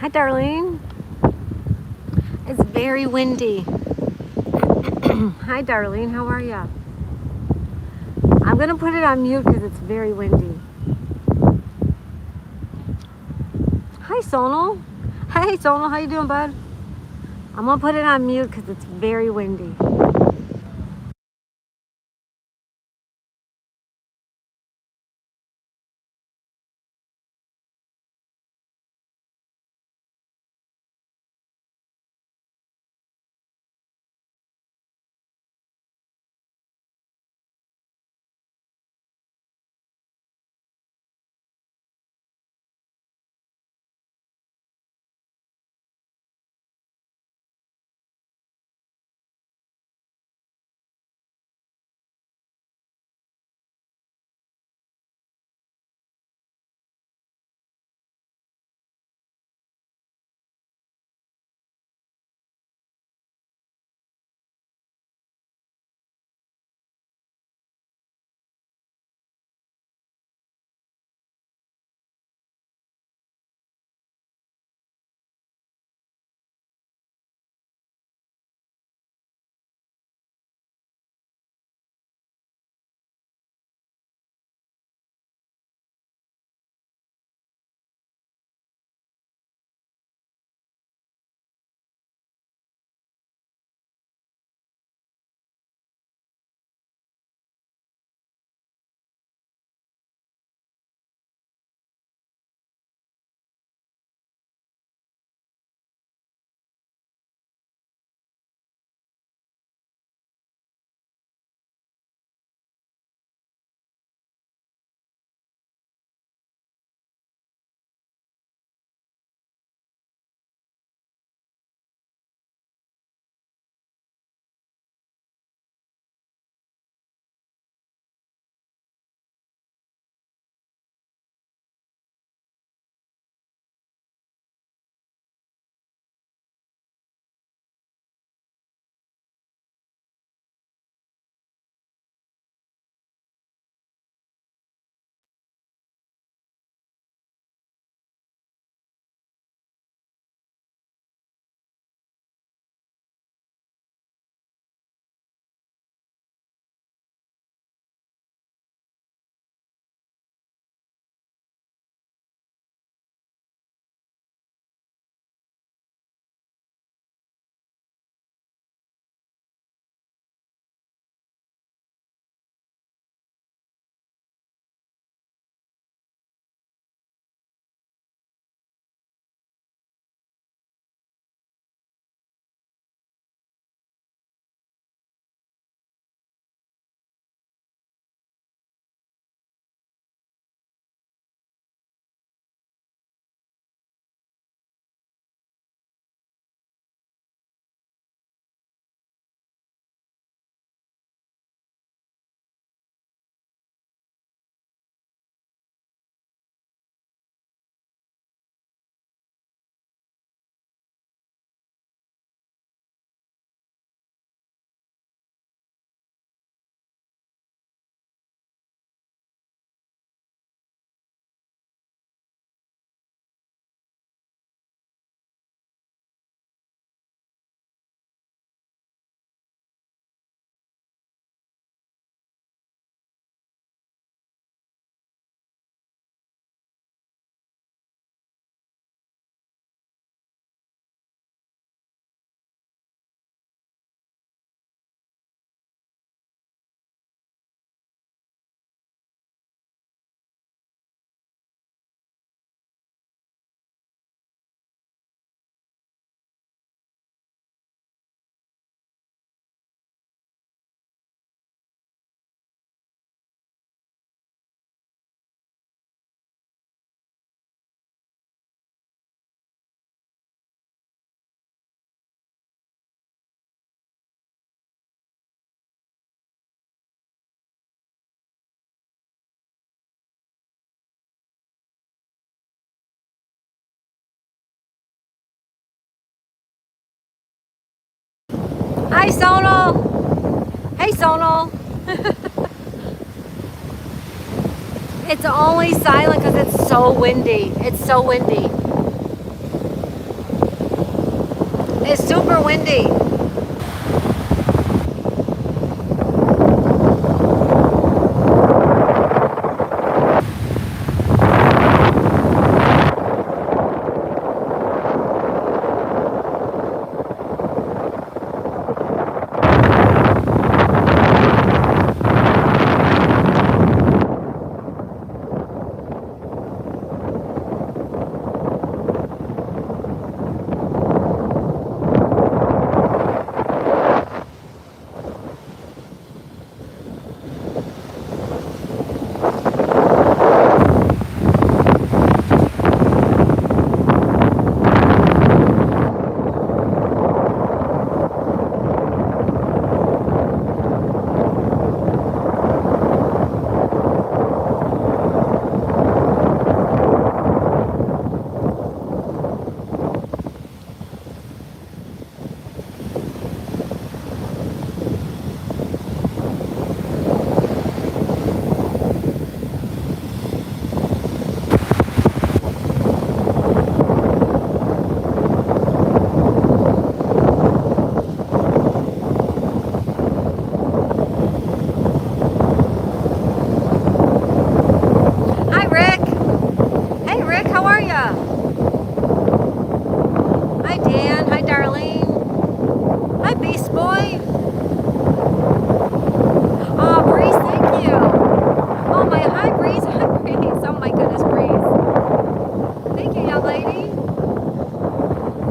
Hi, darling. It's very windy. Hi, darling. How are ya? I'm going to put it on mute because it's very windy. Hi, Sonal. Hey, Sonal. How you doing, bud? I'm going to put it on mute because it's very windy. Hi, Sonal. Hey, Sonal. It's only silent because it's so windy. It's so windy. It's super windy. Hi, Rick. Hey, Rick, how are ya? Hi, Dan. Hi, Darlene. Hi, Beast Boy. Oh, Breeze, thank you. Oh, my, hi, Breeze. Hi, Breeze. Oh, my goodness, Breeze. Thank you, young lady.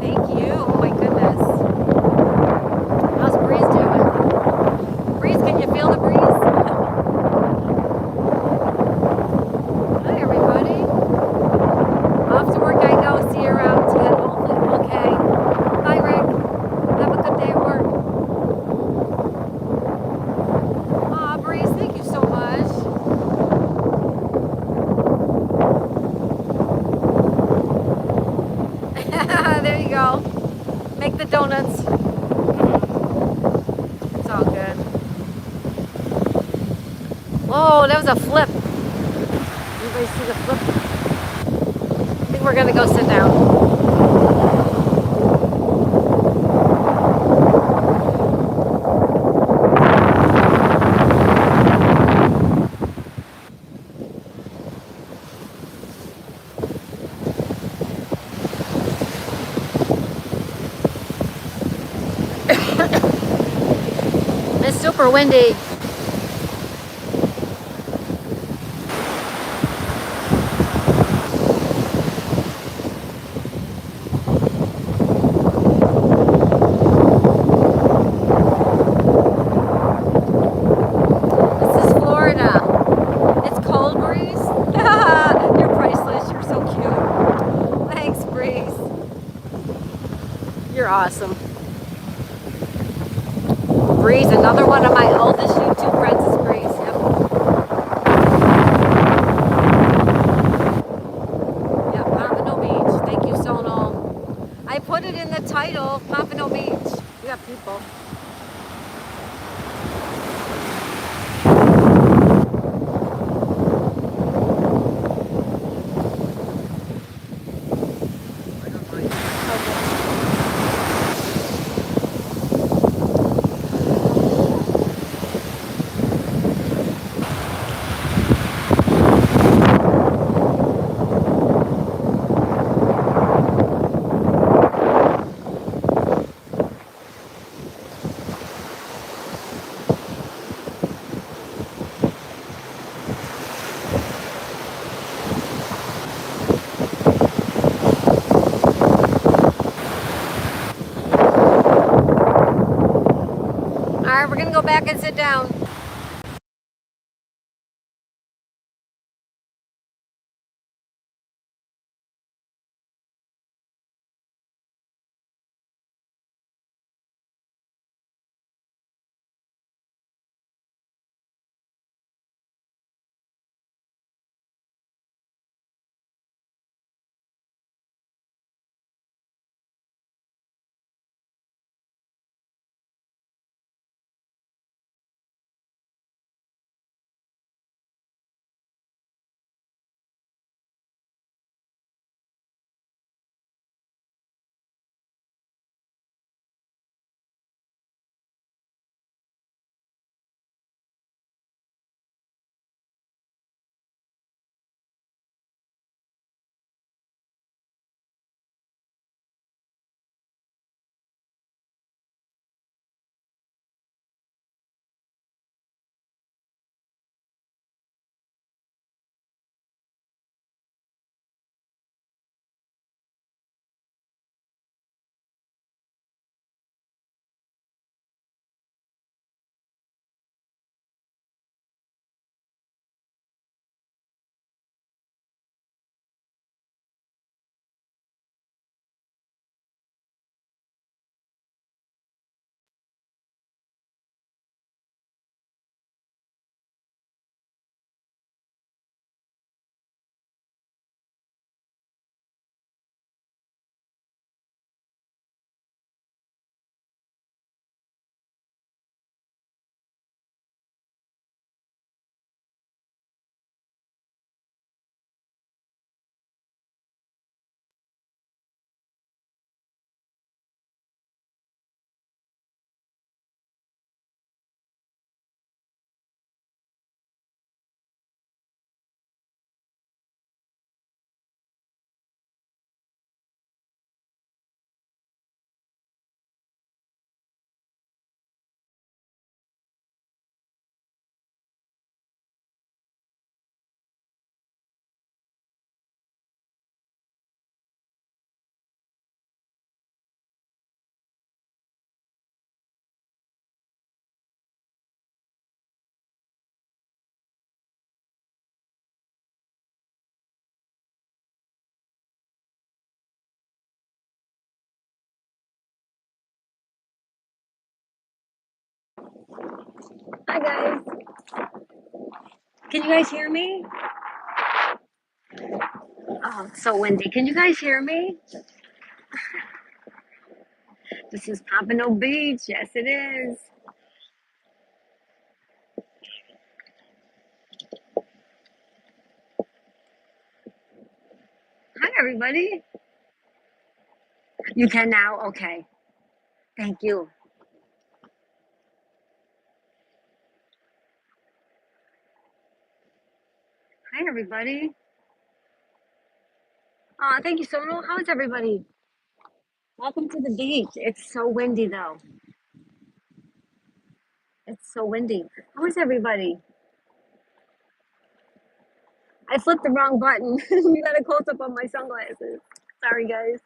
Thank you. Oh, my goodness. How's Breeze doing? Breeze, can you feel the breeze? Hi, everybody. Off to work I go. See you around 10. Hopefully. Okay. Bye, Rick. Have a good day at work. Aw, Breeze, thank you so much. There you go. Make the donuts. It's all good. Whoa, that was a flip. Everybody see the flip? I think we're gonna go sit down. It's super windy. This is Florida. It's cold, Breeze. You're priceless. You're so cute. Thanks, Breeze. You're awesome. Breeze, another one of my oldest YouTube friends is Breeze. Yep. Yeah, Pompano Beach. Thank you, Sonal. I put it in the title, Pompano Beach. We got people. All right, we're gonna go back and sit down. Hi guys. Can you guys hear me? Oh, it's so windy. Can you guys hear me? This is Pompano Beach. Yes, it is. Hi, everybody. You can now? Okay. Thank you. Hi, everybody. Thank you, Sonal. How is everybody? Welcome to the beach. It's so windy, though. It's so windy. How is everybody? I flipped the wrong button. You got a close up on my sunglasses. Sorry, guys.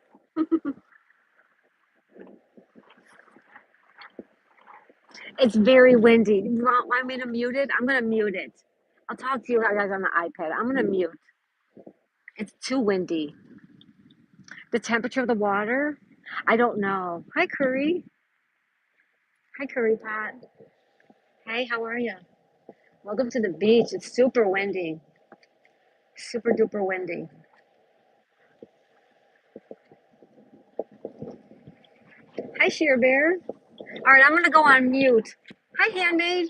It's very windy. You want me to mute it? I'm going to mute it. I'll talk to you guys on the iPad. I'm going to mute. It's too windy. The temperature of the water? I don't know. Hi, Curry. Hi, Curry Pat. Hey, how are you? Welcome to the beach. It's super windy. Super duper windy. Hi, Sheer Bear. All right, I'm going to go on mute. Hi, Handmaid.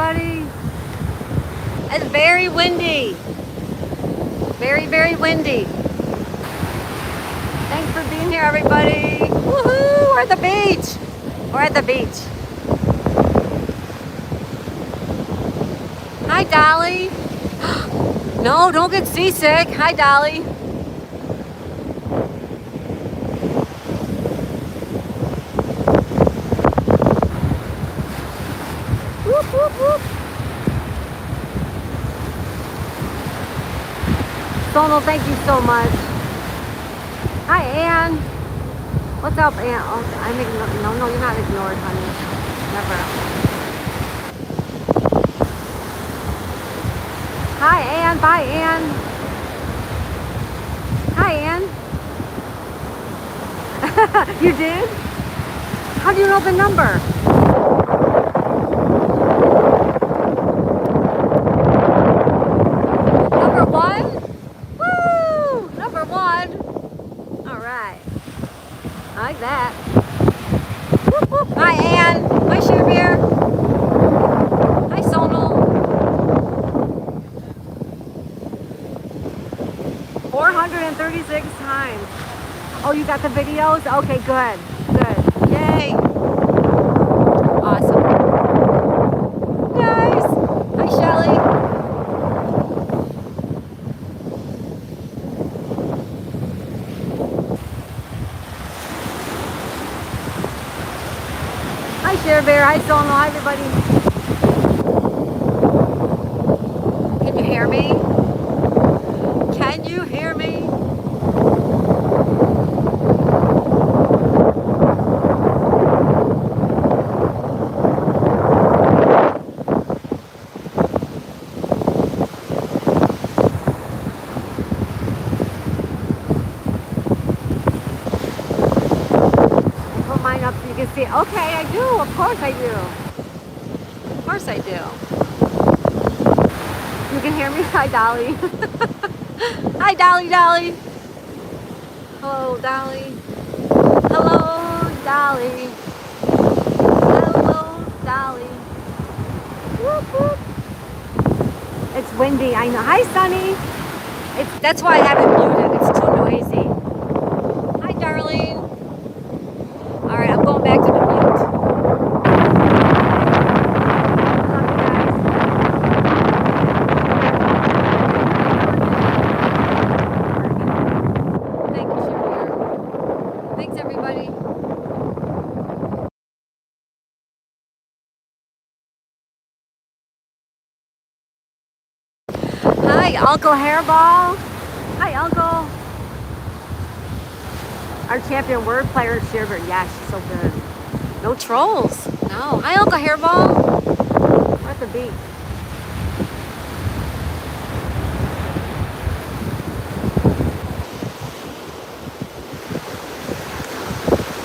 everybody. It's very windy. Very, very windy. Thanks for being here, everybody. Woohoo! We're at the beach. We're at the beach. Hi, Dolly. No, don't get seasick. Hi, Dolly. Whoop, whoop, whoop. Sono, thank you so much. Hi, Ann. What's up, Ann? Oh, I'm ignored. No, you're not ignored, honey. Never. Hi, Ann. Bye, Ann. Hi, Ann. You did? How do you know the number? Number one? Woo! Number one. All right. I like that. Whoop, whoop. Hi, Ann. Hi, Sugar Bear. Hi, Sonal. 436 times. Oh, you got the videos? Okay, good. Good. Yay. Awesome. Nice. Hi, Shelly. Hi, Share Bear. Hi, Sono. Hi, everybody. Can you hear me? Can you hear me? Put mine up so you can see. Okay, I do. Of course I do. Of course I do. You can hear me? Hi, Dolly. Hi, Dolly, Dolly. Hello, Dolly. Hello, Dolly. Hello, Dolly. Whoop, whoop. It's windy, I know. Hi, Sunny. That's why I have it muted. It's too noisy. Hi, darling. All right, I'm going back to the mute. Thank you, Sherry. Thanks, everybody. Hi, Uncle Hairball. Hi, Uncle. Our champion word player, Shiver. Yeah, she's so good. No trolls. No. Hi, Uncle Hairball. We're at the beach.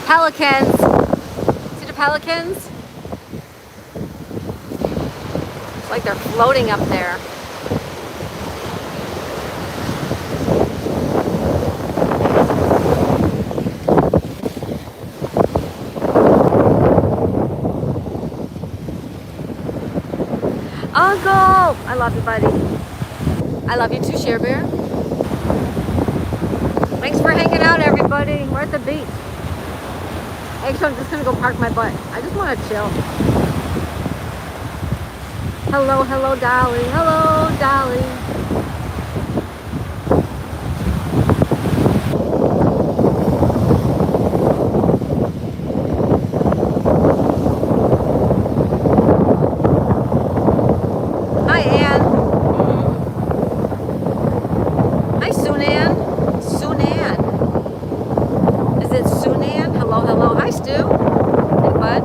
Pelicans. See the pelicans? It's like they're floating up there. Uncle! I love you, buddy. I love you too, Share Bear. Thanks for hanging out, everybody. We're at the beach. Actually, I'm just gonna go park my butt. I just want to chill. Hello, hello, Dolly. Hello, Dolly. Hi, Ann. Hi, Sunan. Sunan. Is it Sunan? Hello, hello. Hi, Stu. Hey, bud.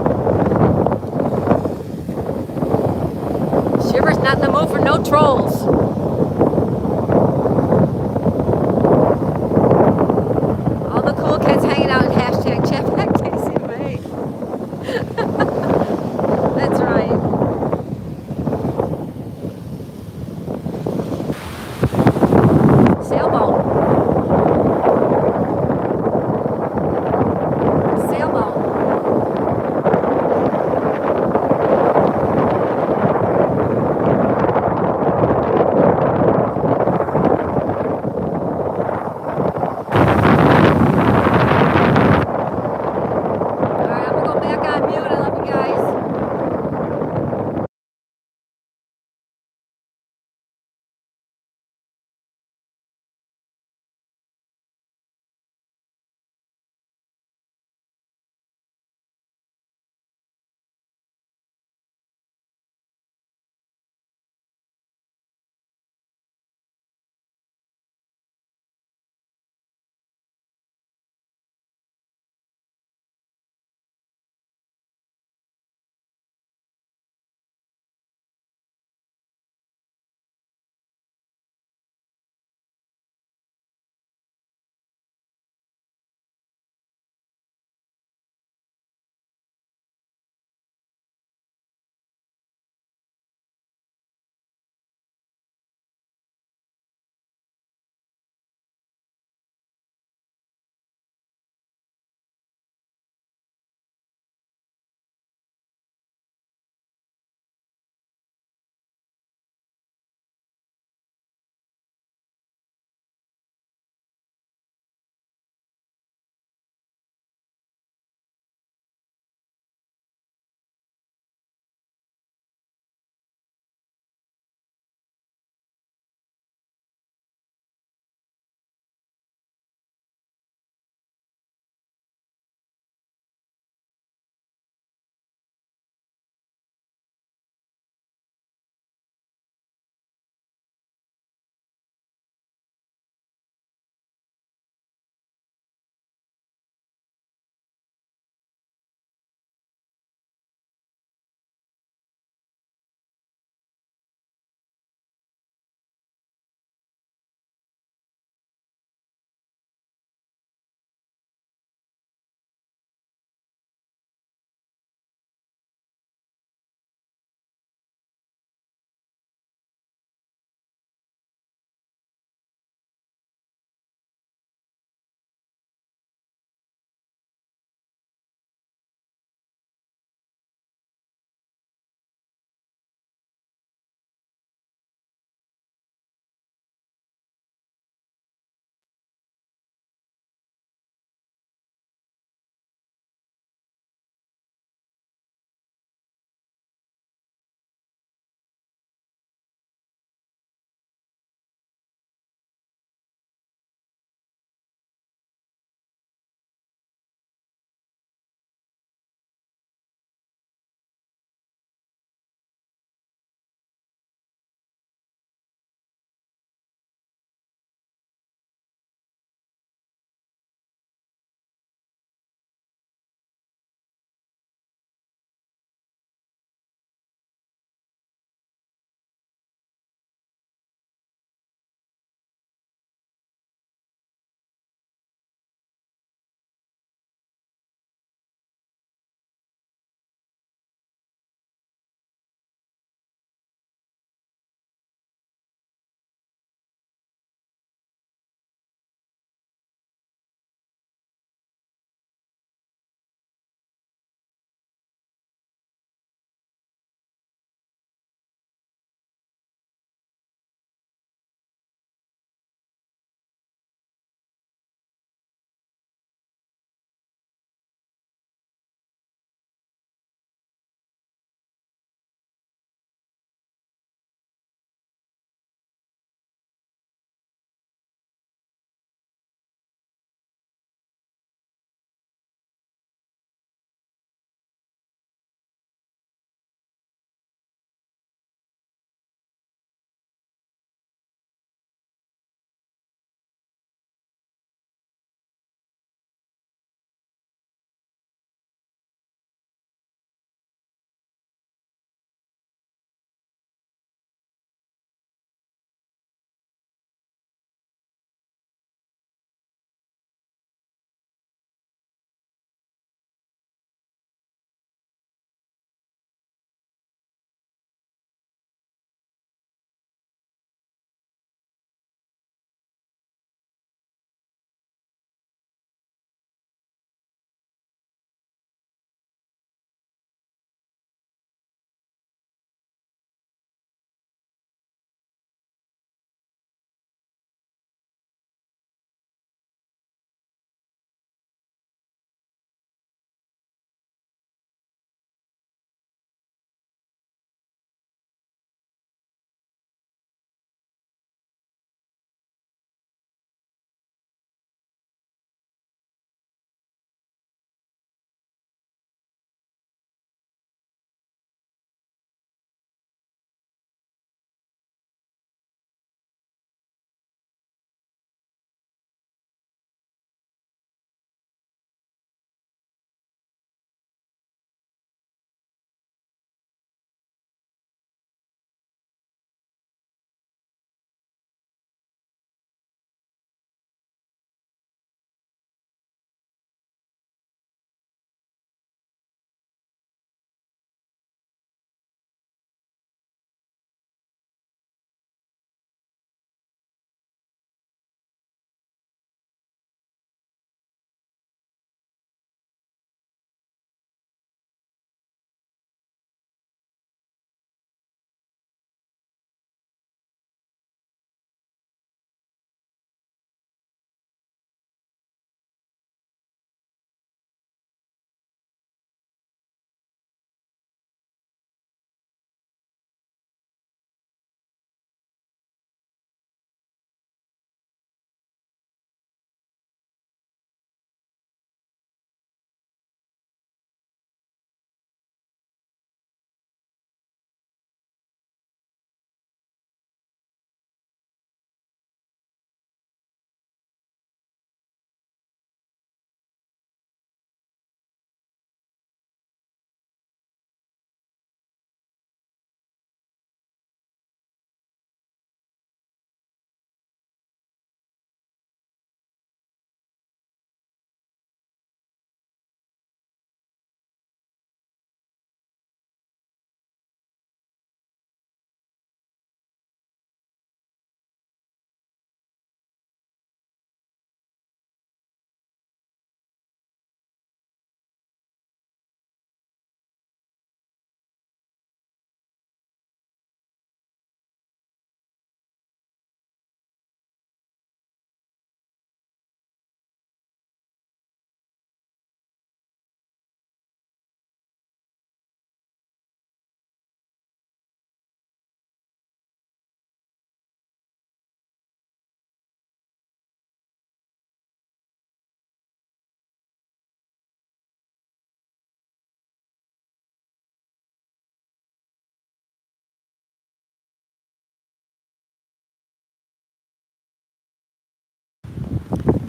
Shiver's not in the mood for no trolls. All the cool kids hanging out in hashtag Chatback KCMA. That's right. Sailboat. Sailboat.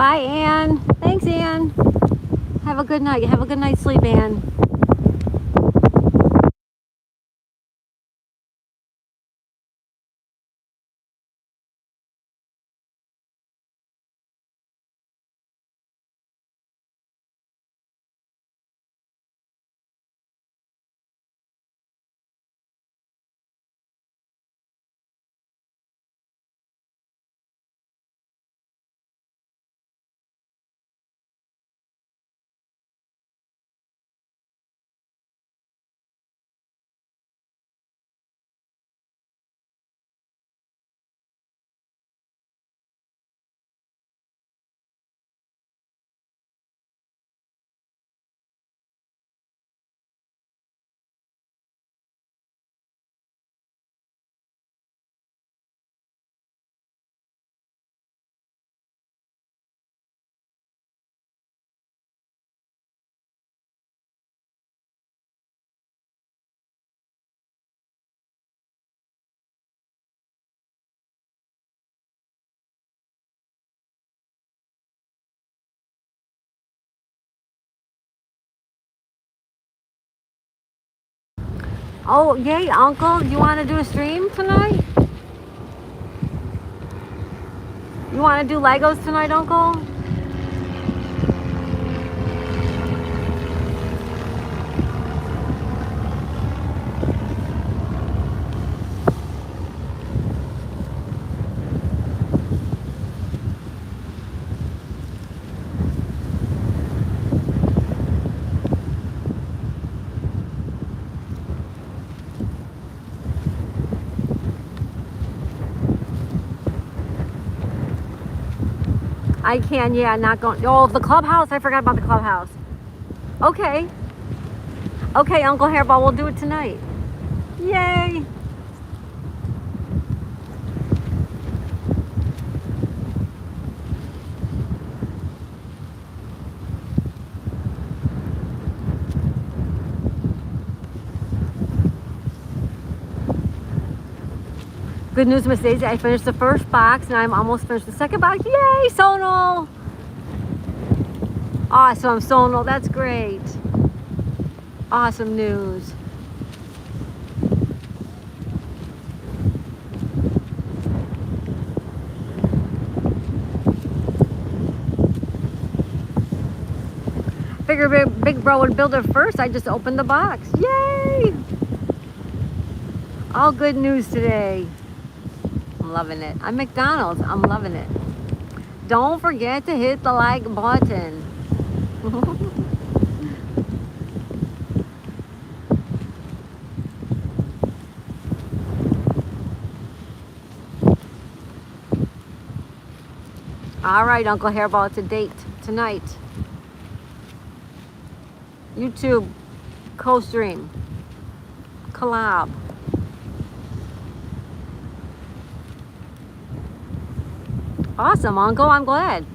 Bye, Ann. Thanks, Ann. Have a good night. Have a good night's sleep, Ann. Oh, yay, Uncle. You want to do a stream tonight? You want to do Legos tonight, Uncle? I can, yeah, not going. Oh, the clubhouse. I forgot about the clubhouse. Okay. Okay, Uncle Hairball, we'll do it tonight. Yay. Good news, Miss Daisy. I finished the first box and I'm almost finished the second box. Yay, Sonal. Awesome, Sonal. That's great. Awesome news. Figured Big Bro would build it first. I just opened the box. Yay! All good news today. I'm loving it. I'm McDonald's. I'm loving it. Don't forget to hit the like button. All right, Uncle Hairball, it's a date tonight. YouTube co-stream collab. Awesome, Uncle. I'm glad.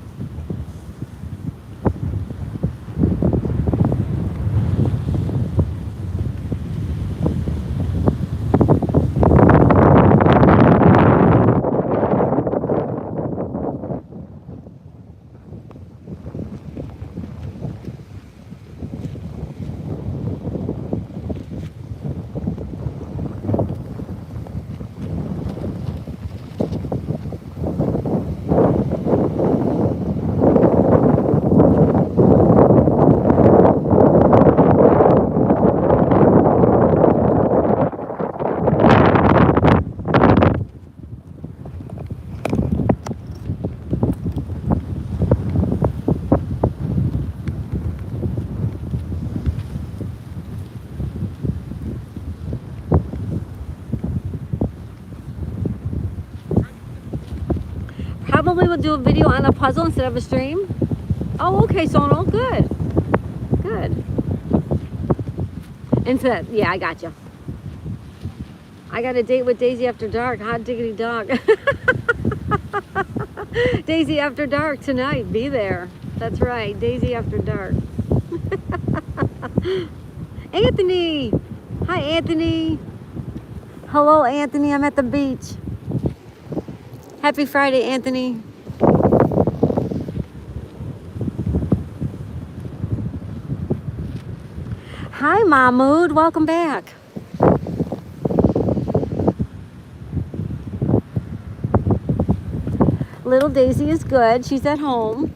Probably will do a video on a puzzle instead of a stream. Oh, okay, Sonal. Good. Good. Instead, yeah, I got you. I got a date with Daisy after dark. Hot diggity dog. Daisy after dark tonight. Be there. That's right. Daisy after dark. Anthony. Hi, Anthony. Hello, Anthony. I'm at the beach. Happy Friday, Anthony. Hi, Mahmood. Welcome back. Little Daisy is good. She's at home.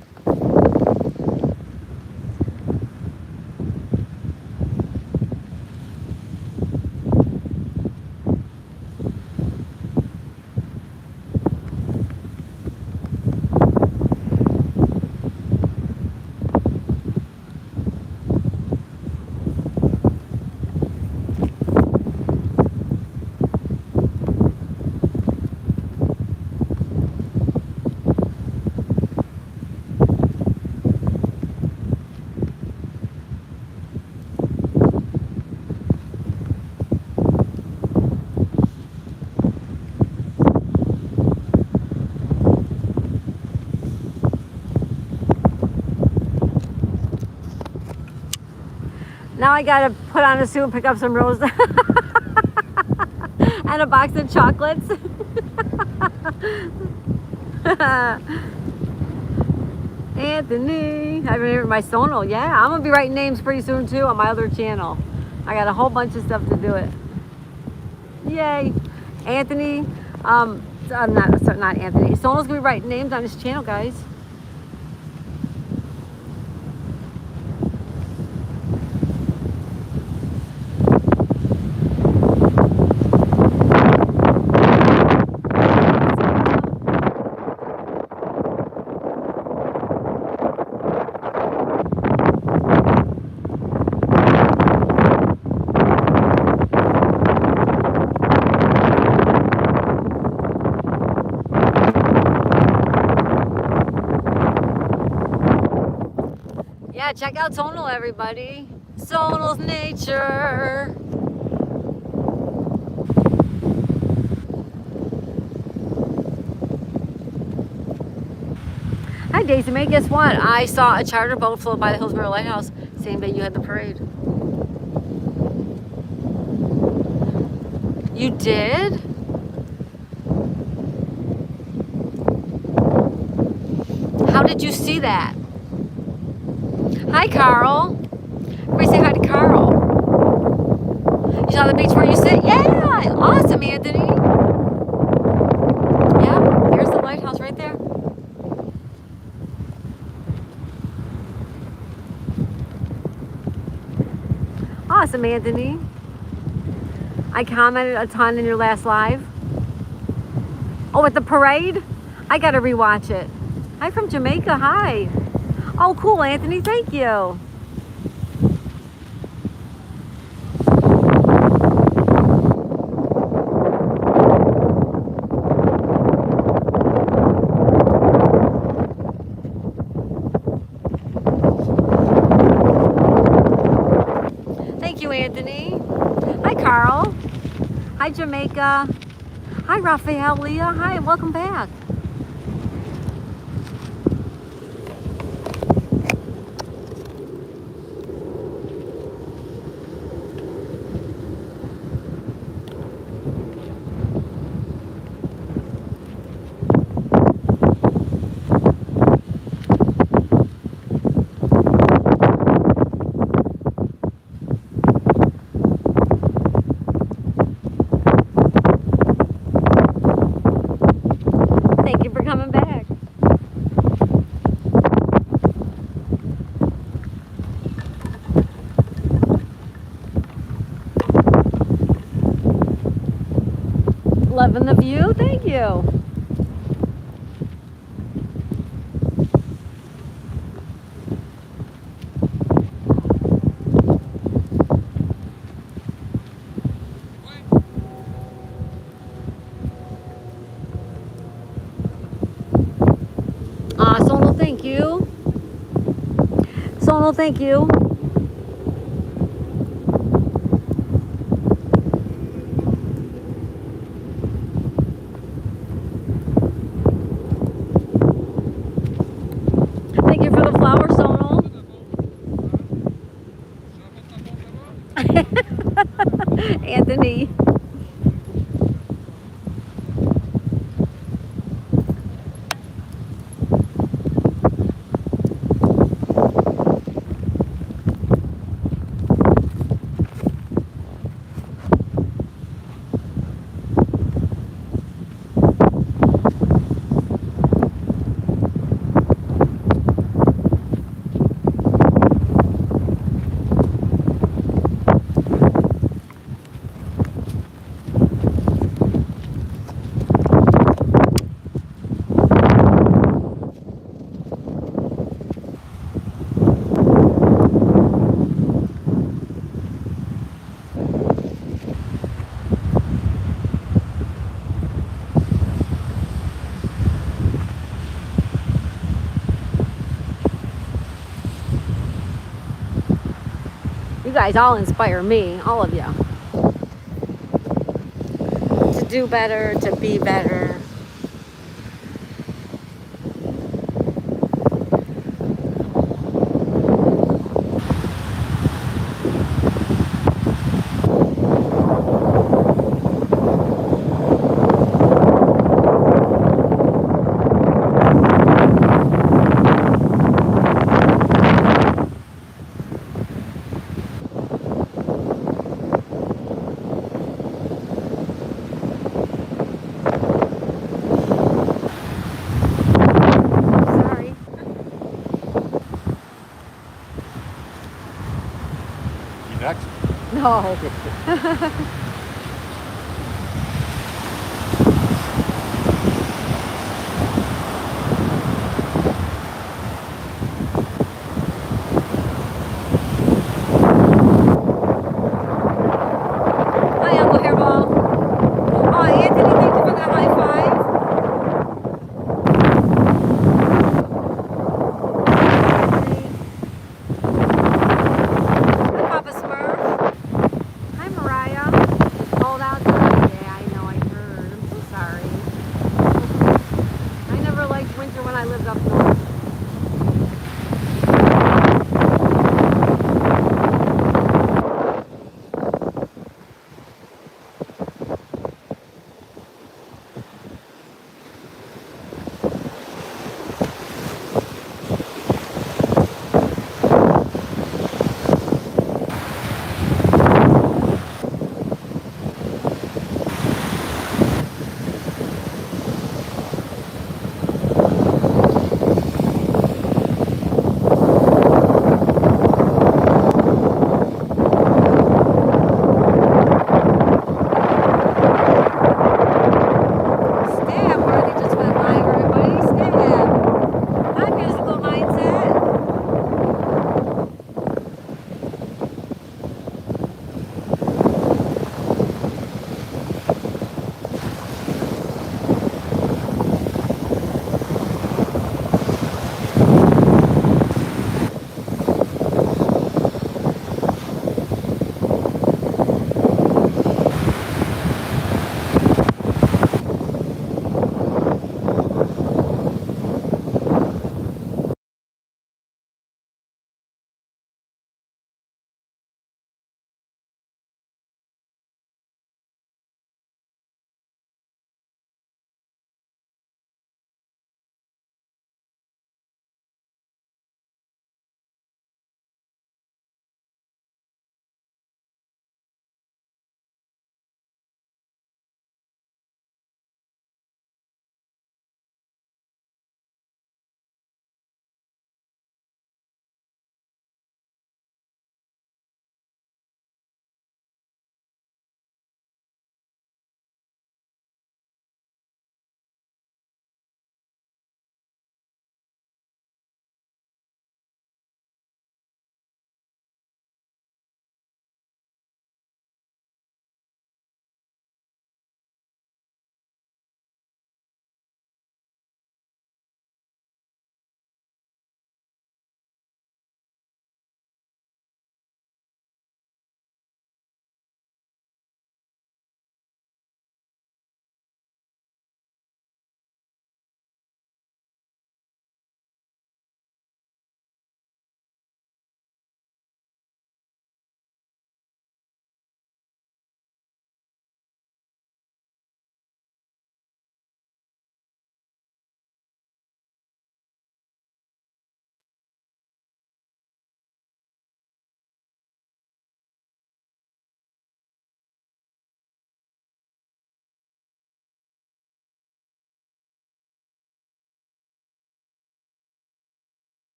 Now I gotta put on a suit and pick up some roses and a box of chocolates. Anthony, I remember my sonal. Yeah, I'm gonna be writing names pretty soon too on my other channel. I got a whole bunch of stuff to do it. Yay, Anthony. Not Anthony. Sonal's gonna be writing names on his channel, guys. Yeah, check out Sonal, everybody. Sonal's Nature. Hi, Daisy May. Guess what? I saw a charter boat float by the Hillsborough Lighthouse same day you had the parade. You did? How did you see that? Hi, Carl. Everybody say hi to Carl. You saw the beach where you sit? Yeah! Awesome, Anthony. Yeah, there's the lighthouse right there. Awesome, Anthony. I commented a ton in your last live. Oh, at the parade? I gotta rewatch it. Hi from Jamaica, hi. Oh, cool, Anthony, thank you. Thank you, Anthony. Hi, Carl. Hi, Jamaica. Hi, Raphael, Leah. Hi, and welcome back. Thank you for coming back. Loving the view, thank you. Sonal, thank you. Sonal, thank you. Thank you for the flower, Sonal. Anthony. You guys all inspire me, all of you. To do better, to be better. Sorry. You next? No. Hi, Uncle Hairball. Oh, Anthony, thank you for that high five. Hi, Papa Smurf. Hi, Mariah.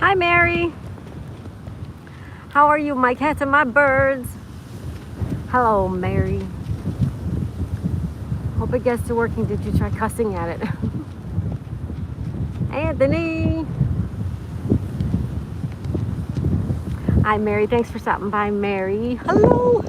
Hi, Mary. How are you, my cats and my birds? Hello, Mary. Hope it gets to working. Did you try cussing at it? Anthony. Hi, Mary. Thanks for stopping by, Mary. Hello.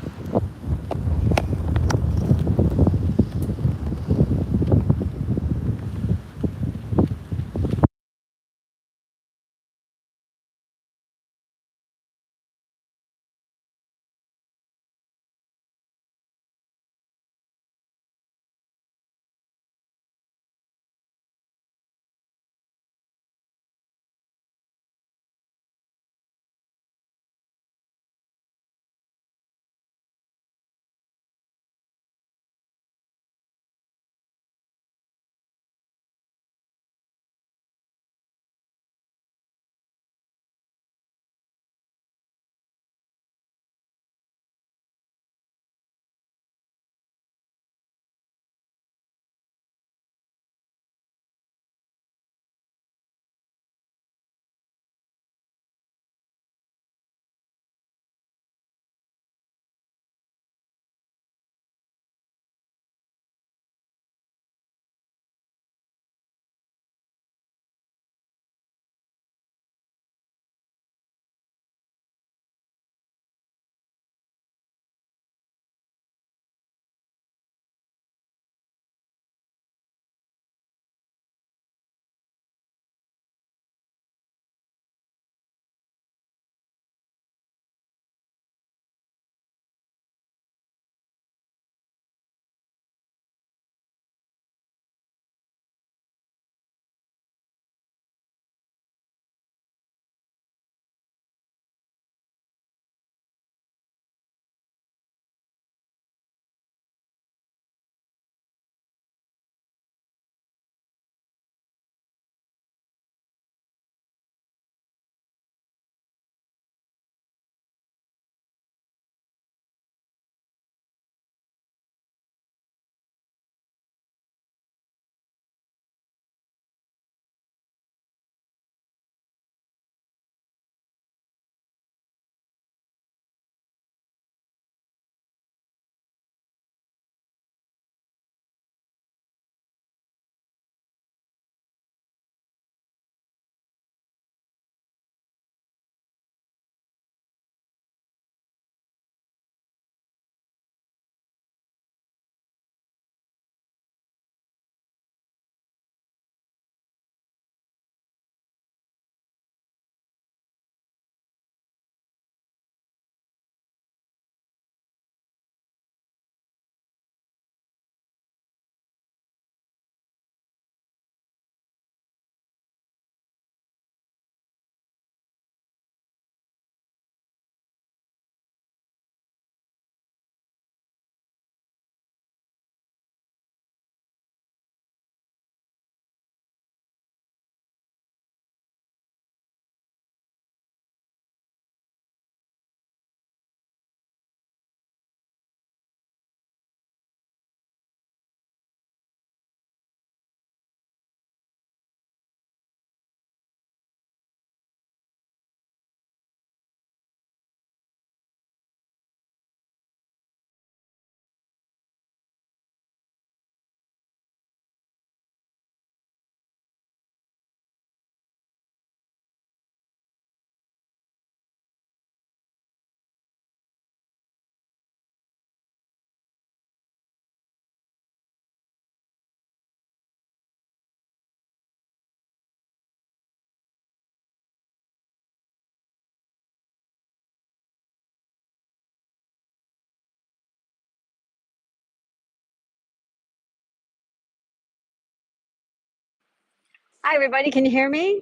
Hi, everybody. Can you hear me?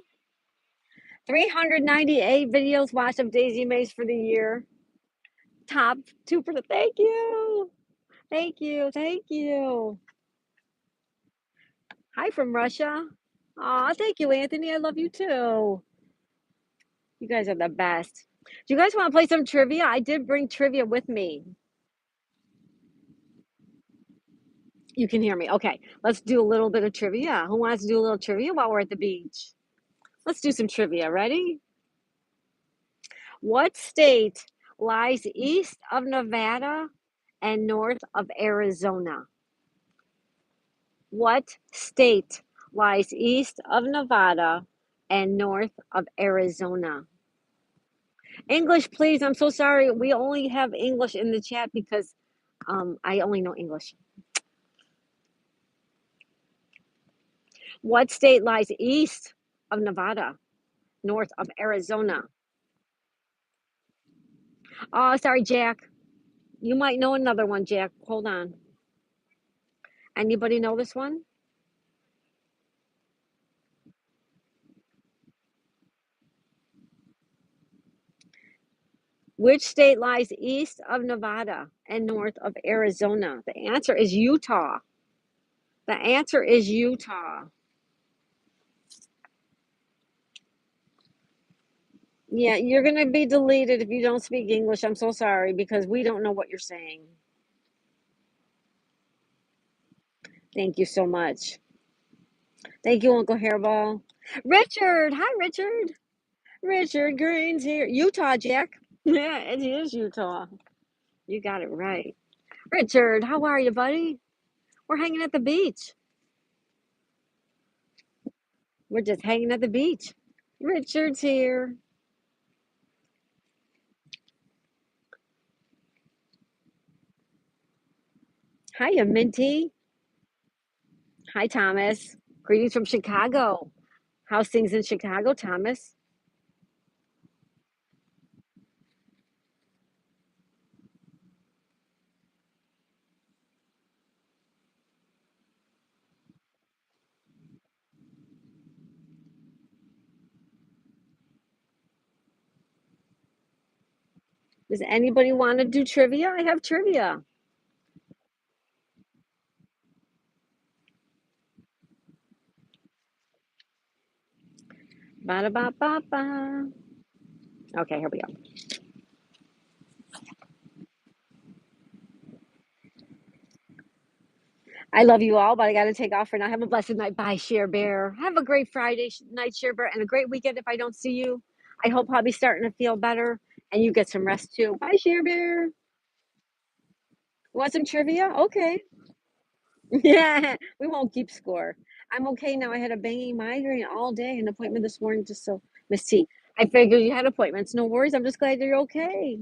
398 videos watched of Daisy Maze for the year. Top 2%. Thank you. Thank you. Thank you. Hi from Russia. Aw, thank you, Anthony. I love you too. You guys are the best. Do you guys want to play some trivia? I did bring trivia with me. You can hear me. Okay, let's do a little bit of trivia. Who wants to do a little trivia while we're at the beach? Let's do some trivia. Ready? What state lies east of Nevada and north of Arizona? What state lies east of Nevada and north of Arizona? English, please. I'm so sorry. We only have English in the chat because I only know English. What state lies east of Nevada, north of Arizona? Oh, sorry, Jack. You might know another one, Jack. Hold on. Anybody know this one? Which state lies east of Nevada and north of Arizona? The answer is Utah. The answer is Utah. Yeah, you're going to be deleted if you don't speak English. I'm so sorry because we don't know what you're saying. Thank you so much. Thank you, Uncle Hairball. Richard. Hi, Richard. Richard Green's here. Utah, Jack. Yeah, it is Utah. You got it right. Richard, how are you, buddy? We're hanging at the beach. We're just hanging at the beach. Richard's here. Hiya, Minty. Hi, Thomas. Greetings from Chicago. How's things in Chicago, Thomas? Does anybody want to do trivia? I have trivia. Ba da ba ba ba. Okay, here we go. I love you all, but I got to take off for now. Have a blessed night. Bye, Share Bear. Have a great Friday night, Share Bear, and a great weekend if I don't see you. I hope hubby's starting to feel better and you get some rest too. Bye, Share Bear. Want some trivia? Okay. Yeah, we won't keep score. I'm okay now. I had a banging migraine all day, an appointment this morning, just so Miss T. I figured you had appointments. No worries. I'm just glad you're okay.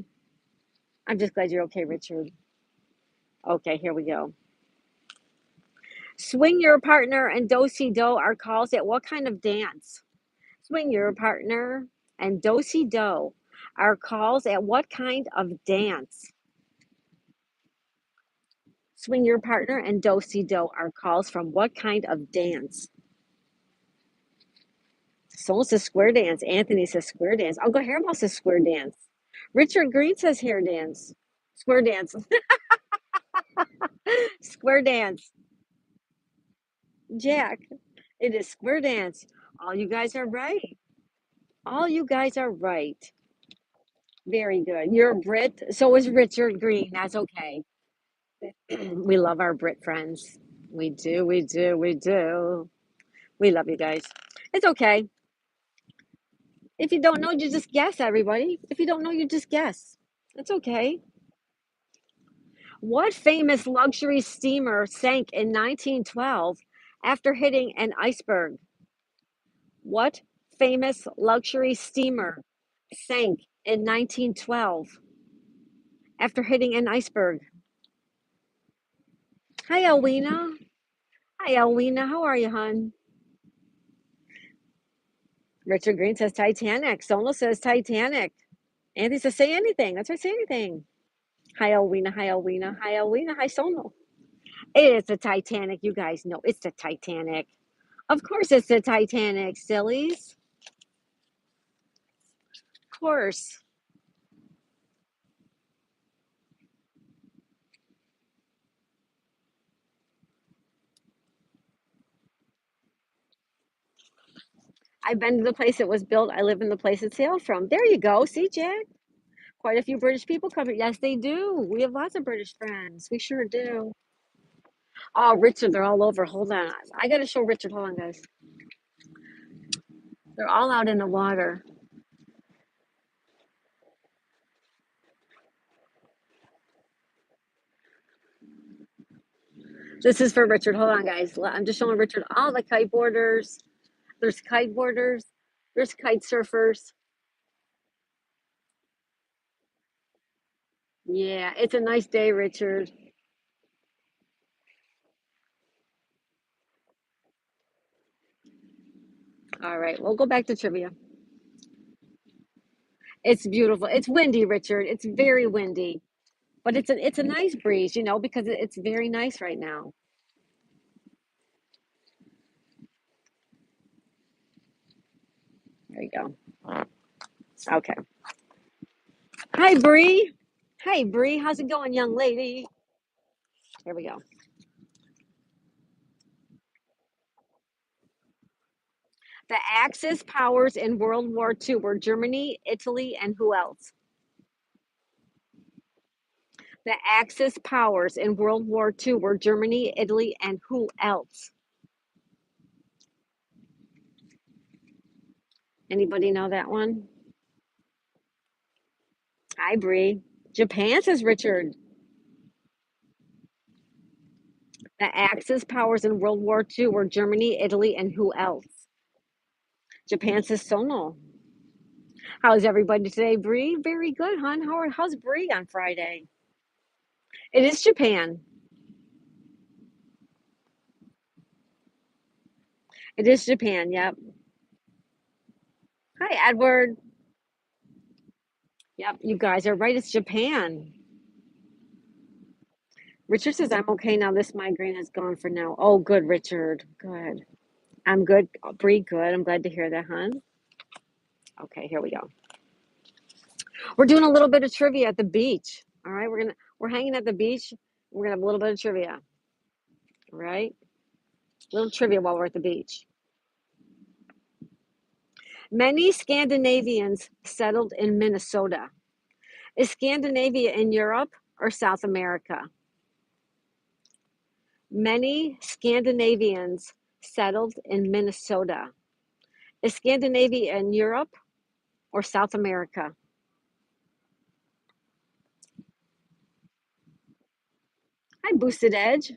I'm just glad you're okay, Richard. Okay, here we go. Swing your partner and do-si do are calls at what kind of dance? Swing your partner and do-si do are calls at what kind of dance? Swing your partner and do-si do are calls from what kind of dance? Soul says square dance. Anthony says square dance. Uncle Hairball says square dance. Richard Green says hair dance. Square dance. Square dance. Jack, it is square dance. All you guys are right. All you guys are right. Very good. You're a Brit. So is Richard Green. That's okay. We love our Brit friends. We do. We do. We do. We love you guys. It's okay. If you don't know, you just guess, everybody. If you don't know, you just guess. It's okay. What famous luxury steamer sank in 1912 after hitting an iceberg? What famous luxury steamer sank in 1912 after hitting an iceberg? Hi, Elwina. Hi, Elwina. How are you, hon? Richard Green says Titanic. Sono says Titanic. Andy says say anything. That's right, say anything. Hi, Elwina. Hi, Elwina. Hi, Elwina. Hi, Sono. It is the Titanic. You guys know it's the Titanic. Of course, it's the Titanic, sillies. Of course. I've been to the place it was built. I live in the place it sailed from. There you go. See, Jack? Quite a few British people come here. Yes, they do. We have lots of British friends. We sure do. Oh, Richard, they're all over. Hold on. I got to show Richard. Hold on, guys. They're all out in the water. This is for Richard. Hold on, guys. I'm just showing Richard all the kiteboarders. There's kiteboarders. There's kite surfers. Yeah, it's a nice day, Richard. All right, we'll go back to trivia. It's beautiful. It's windy, Richard. It's very windy, but it's a nice breeze, because it's very nice right now. There you go. Okay. Hi, Bree. Hey, Bree. How's it going, young lady? Here we go. The Axis powers in World War II were Germany, Italy, and who else? The Axis powers in World War II were Germany, Italy, and who else? Anybody know that one? Hi, Bree. Japan, says Richard. The Axis powers in World War II were Germany, Italy, and who else? Japan says Sono. How's everybody today, Bree? Very good, hon. How's Bree on Friday? It is Japan. It is Japan, yep. Hi, Edward. Yep, you guys are right. It's Japan. Richard says, I'm okay now. This migraine is gone for now. Oh, good, Richard. Good. I'm good. Bree, good. I'm glad to hear that, hon. Okay, here we go. We're doing a little bit of trivia at the beach. All right, we're hanging at the beach. We're gonna have a little bit of trivia. All right, a little trivia while we're at the beach. Many Scandinavians settled in Minnesota. Is Scandinavia in Europe or South America? Many Scandinavians settled in Minnesota. Is Scandinavia in Europe or South America? Hi, Boosted Edge.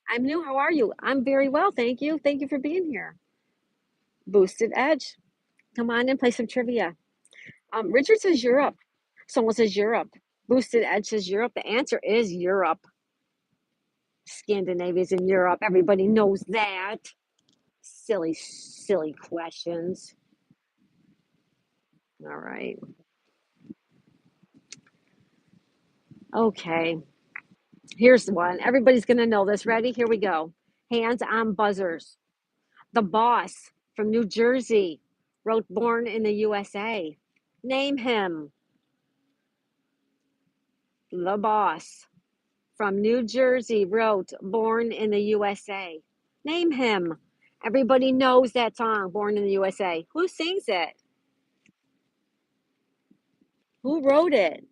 I'm new. How are you? I'm very well, thank you. Thank you for being here. Boosted Edge. Come on and play some trivia. Richard says Europe. Someone says Europe. Boosted Edge says Europe. The answer is Europe. Scandinavia's in Europe. Everybody knows that. Silly, silly questions. All right. Okay. Here's one. Everybody's going to know this. Ready? Here we go. Hands on buzzers. The boss from New Jersey wrote Born in the USA. Name him. The boss from New Jersey wrote Born in the USA. Name him. Everybody knows that song, Born in the USA. Who sings it? Who wrote it?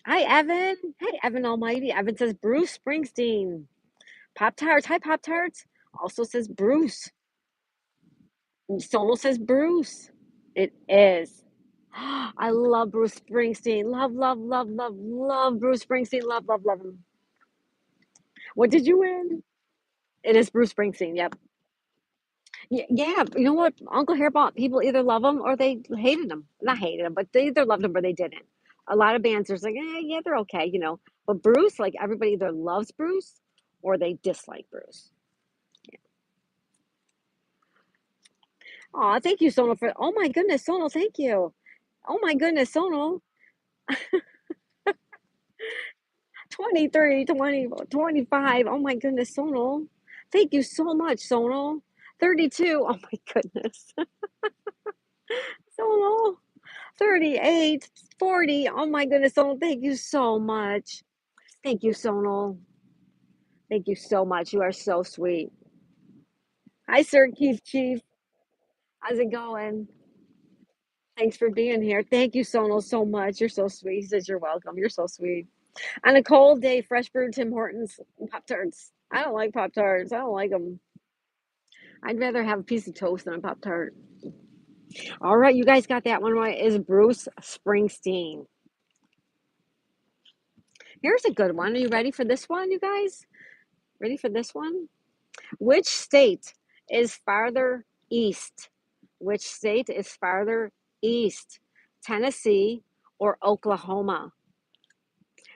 Hi, Evan. Hey, Evan Almighty. Evan says Bruce Springsteen. Pop Tarts. Hi, Pop Tarts. Also says Bruce. Solo says Bruce. It is. I love Bruce Springsteen. Love, love, love, love, love Bruce Springsteen. Love, love, love him. What did you win? It is Bruce Springsteen. Yep. Yeah, you know what? Uncle Hairball, people either love him or they hated him. Not hated him, but they either loved him or they didn't. A lot of bands are like, yeah, they're okay, But Bruce, like everybody either loves Bruce or they dislike Bruce. Oh, thank you, Sonal, for. Oh my goodness, Sonal, thank you. Oh my goodness, Sonal. 23, 20, 25. Oh my goodness, Sonal. Thank you so much, Sonal. 32. Oh my goodness. Sonal. 38, 40. Oh my goodness, Sonal. Thank you so much. Thank you, Sonal. Thank you so much. You are so sweet. Hi, Sir Keith Chief. How's it going? Thanks for being here. Thank you, Sonal, so much. You're so sweet. He says you're welcome. You're so sweet. On a cold day, fresh brewed Tim Hortons Pop Tarts. I don't like Pop Tarts. I don't like them. I'd rather have a piece of toast than a Pop Tart. All right, you guys got that one right. Is Bruce Springsteen. Here's a good one. Are you ready for this one, you guys? Ready for this one? Which state is farther east? Which state is farther east? Tennessee or Oklahoma?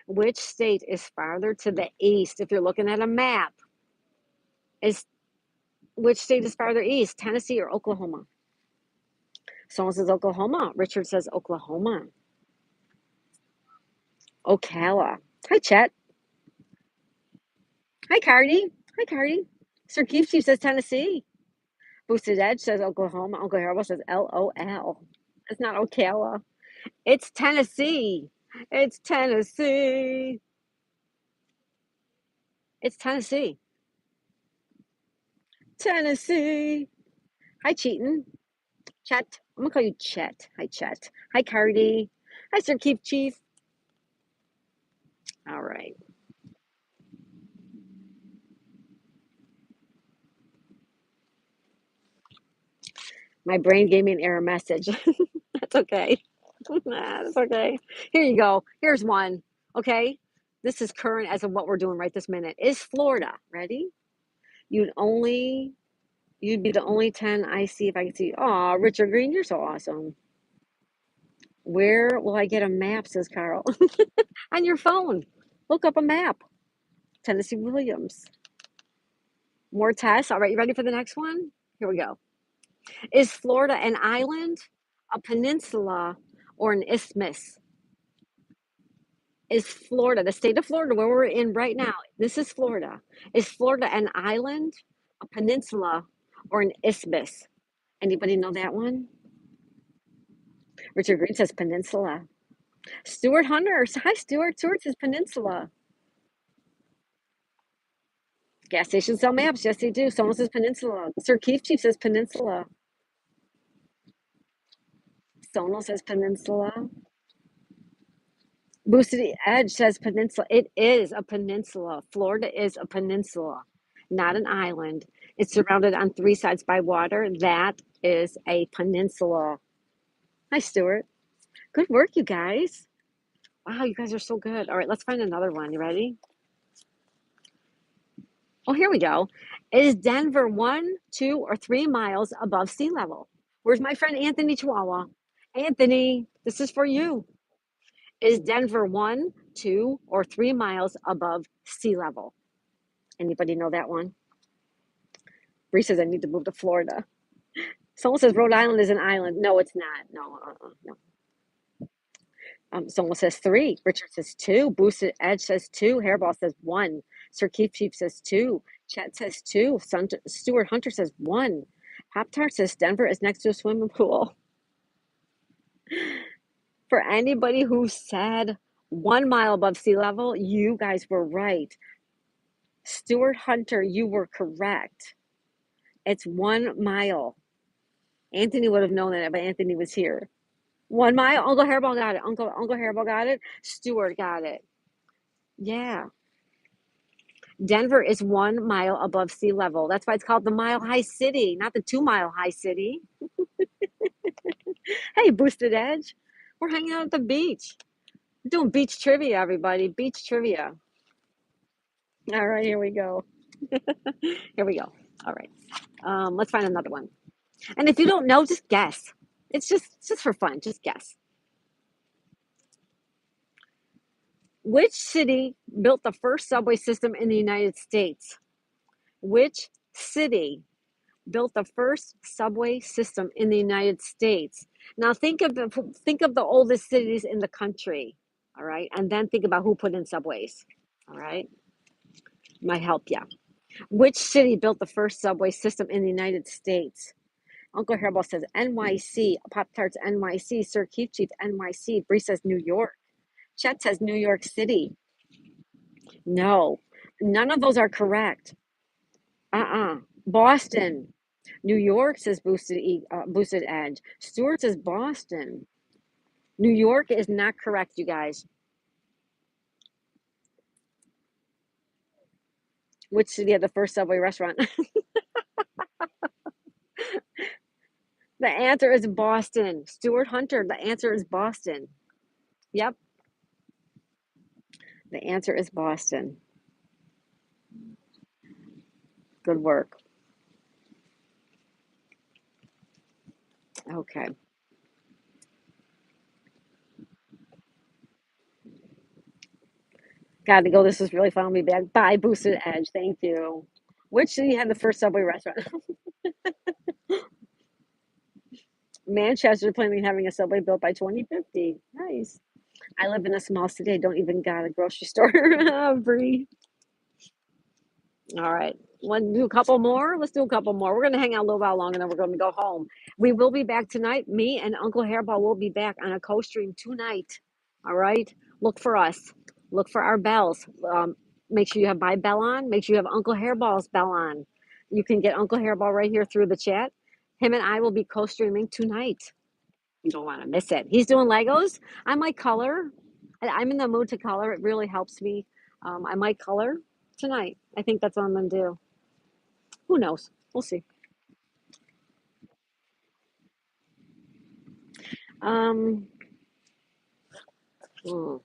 Which state is farther to the east? If you're looking at a map, is which state is farther east? Tennessee or Oklahoma? Someone says Oklahoma. Richard says Oklahoma. Ocala. Hi, Chet. Hi, Cardi. Hi, Cardi. Sir Keith Chief says Tennessee. Boosted Edge says Oklahoma. Uncle Harold says LOL. It's not Ocala. It's Tennessee. It's Tennessee. It's Tennessee. Tennessee. Hi, Cheatin'. Chet. I'm gonna call you Chet. Hi, Chet. Hi, Cardi. Hi, Sir Keith Chief. All right. My brain gave me an error message. That's okay. That's okay. Here you go. Here's one. Okay. This is current as of what we're doing right this minute. Is Florida ready? You'd only you'd be the only 10 I see if I can see. Oh, Richard Green, you're so awesome. Where will I get a map? Says Carl. On your phone. Look up a map. Tennessee Williams. More tests. All right, you ready for the next one? Here we go. Is Florida an island, a peninsula, or an isthmus? Is Florida, the state of Florida, where we're in right now, this is Florida. Is Florida an island, a peninsula, or an isthmus? Anybody know that one? Richard Green says peninsula. Stuart Hunter. Hi, Stuart. Stuart says peninsula. Gas stations sell maps. Yes, they do. Someone says peninsula. Sir Keith Chief says peninsula. Sono says peninsula. Boosted Edge says peninsula. It is a peninsula. Florida is a peninsula, not an island. It's surrounded on three sides by water. That is a peninsula. Hi, Stuart. Good work, you guys. Wow, you guys are so good. All right, let's find another one. You ready? Oh, here we go. Is Denver 1, 2, or 3 miles above sea level? Where's my friend Anthony Chihuahua? Anthony, this is for you. Is Denver 1, 2, or 3 miles above sea level? Anybody know that one? Bree says I need to move to Florida. Someone says Rhode Island is an island. No, it's not. No, no. Someone says 3. Richard says 2. Boosted Edge says 2. Hairball says 1. Sir Keith Chief says 2. Chet says 2. Stuart Hunter says 1. Pop Tart says Denver is next to a swimming pool. For anybody who said 1 mile above sea level, you guys were right. Stuart Hunter, you were correct. It's 1 mile. Anthony would have known that, but Anthony was here. 1 mile. Uncle Hairball got it. Uncle Hairball got it. Stuart got it. Yeah. Denver is 1 mile above sea level. That's why it's called the Mile High City, not the 2 Mile High City. Hey, Boosted Edge. We're hanging out at the beach. We're doing beach trivia, everybody. Beach trivia. All right, here we go. Here we go. All right. Let's find another one. And if you don't know, just guess. It's just for fun. Just guess. Which city built the first subway system in the United States? Which city built the first subway system in the United States? Now think of the oldest cities in the country, all right? And then think about who put in subways. All right? Might help you. Which city built the first subway system in the United States? Uncle Hairball says NYC, Pop Tarts NYC, Sir Keith Chief NYC, Bree says New York. Chet says New York City. No, none of those are correct. Boston. New York says Boosted Edge. Stewart says Boston. New York is not correct, you guys. Which city had the first Subway restaurant? The answer is Boston. Stuart Hunter, the answer is Boston. Yep. The answer is Boston. Good work. Okay. Got to go. This was really fun. I'll be back. Bye, Boosted Edge. Thank you. Which city had the first Subway restaurant? Manchester planning on having a Subway built by 2050. Nice. I live in a small city. I don't even got a grocery store. Bree. All right. Want to do a couple more? Let's do a couple more. We're going to hang out a little while longer, and then we're going to go home. We will be back tonight. Me and Uncle Hairball will be back on a co-stream tonight. All right. Look for us. Look for our bells. Make sure you have my bell on. Make sure you have Uncle Hairball's bell on. You can get Uncle Hairball right here through the chat. Him and I will be co-streaming tonight. You don't want to miss it. He's doing Legos. I might color. I'm in the mood to color. It really helps me. I might color tonight. I think that's what I'm going to do. Who knows? We'll see. Um, hmm.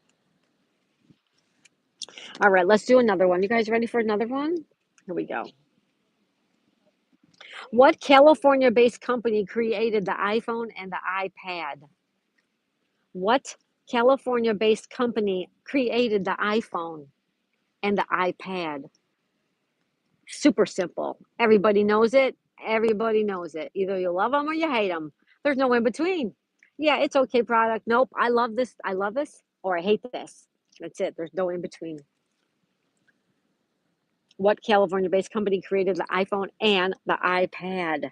All right, let's do another one. You guys ready for another one? Here we go. What California based company created the iPhone and the iPad? What California based company created the iPhone and the iPad? Super simple. Everybody knows it. Everybody knows it. Either you love them or you hate them. There's no in between. Yeah, it's okay product. Nope, I love this. I love this or I hate this. That's it. There's no in between. What California based company created the iPhone and the iPad?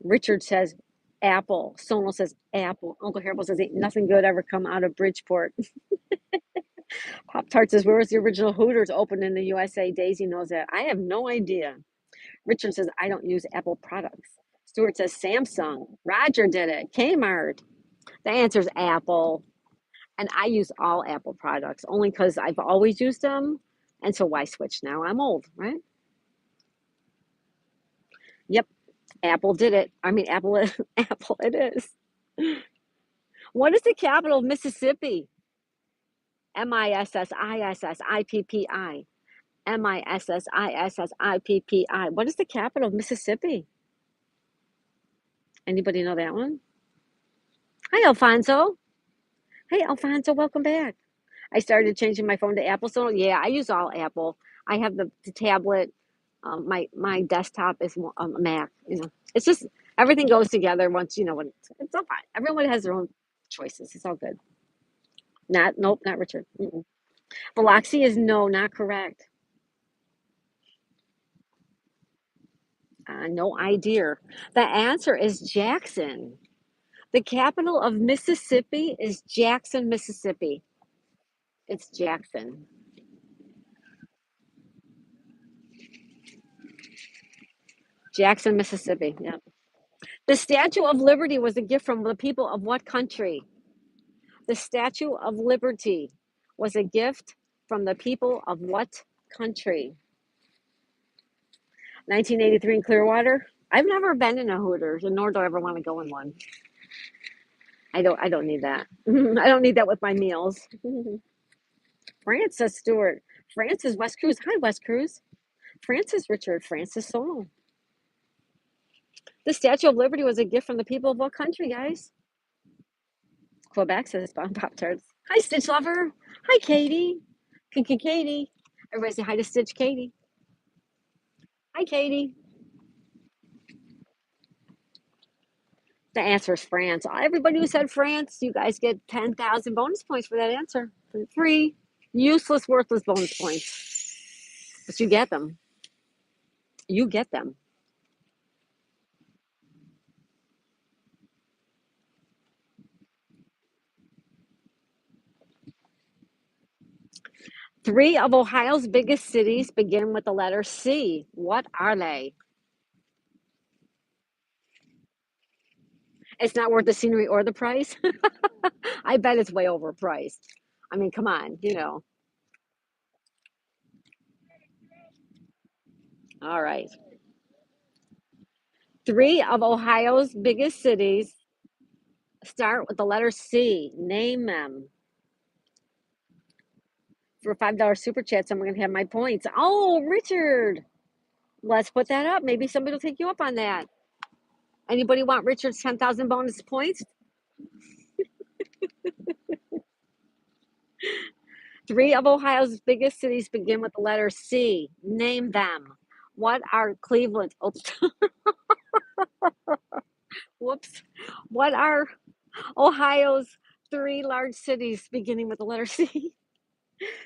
Richard says Apple. Sonal says Apple. Uncle Hairball says ain't nothing good ever come out of Bridgeport. Pop Tart says, where was the original Hooters opened in the USA? Daisy knows that. I have no idea. Richard says, I don't use Apple products. Stuart says Samsung. Roger did it. Kmart. The answer is Apple. And I use all Apple products only because I've always used them. And so why switch now? I'm old, right? Yep. Apple did it. I mean, Apple, Apple it is. What is the capital of Mississippi? Mississippi. Mississippi. What is the capital of Mississippi? Anybody know that one? Hi, Alfonso. Hey, Alfonso, welcome back. I started changing my phone to Apple. So yeah, I use all Apple. I have the tablet. My desktop is a Mac. It's just everything goes together once when it's all fine. Everyone has their own choices. It's all good. Nope, not Richard. Mm-mm. Biloxi is no, not correct. No idea. The answer is Jackson. The capital of Mississippi is Jackson, Mississippi. It's Jackson. Jackson, Mississippi. Yeah. The Statue of Liberty was a gift from the people of what country? The Statue of Liberty was a gift from the people of what country? 1983 in Clearwater. I've never been in a Hooters, and nor do I ever want to go in one. I don't need that. I don't need that with my meals. Francis Stewart. Francis West Cruz. Hi, West Cruz. Francis Richard. Francis Solo. The Statue of Liberty was a gift from the people of what country, guys? Quebec says Pop Tarts. Hi, Stitch Lover. Hi, Katie. Katie. Everybody say hi to Stitch Katie. Hi, Katie. The answer is France. Everybody who said France, you guys get 10,000 bonus points for that answer. Free, useless, worthless bonus points. But you get them. You get them. Three of Ohio's biggest cities begin with the letter C. What are they? It's not worth the scenery or the price. I bet it's way overpriced. I mean, come on. All right. Three of Ohio's biggest cities start with the letter C. Name them. For $5 super chats, I'm going to have my points. Oh, Richard. Let's put that up. Maybe somebody will take you up on that. Anybody want Richard's 10,000 bonus points? Three of Ohio's biggest cities begin with the letter C. Name them. What are Cleveland? Oops. Whoops. What are Ohio's three large cities beginning with the letter C?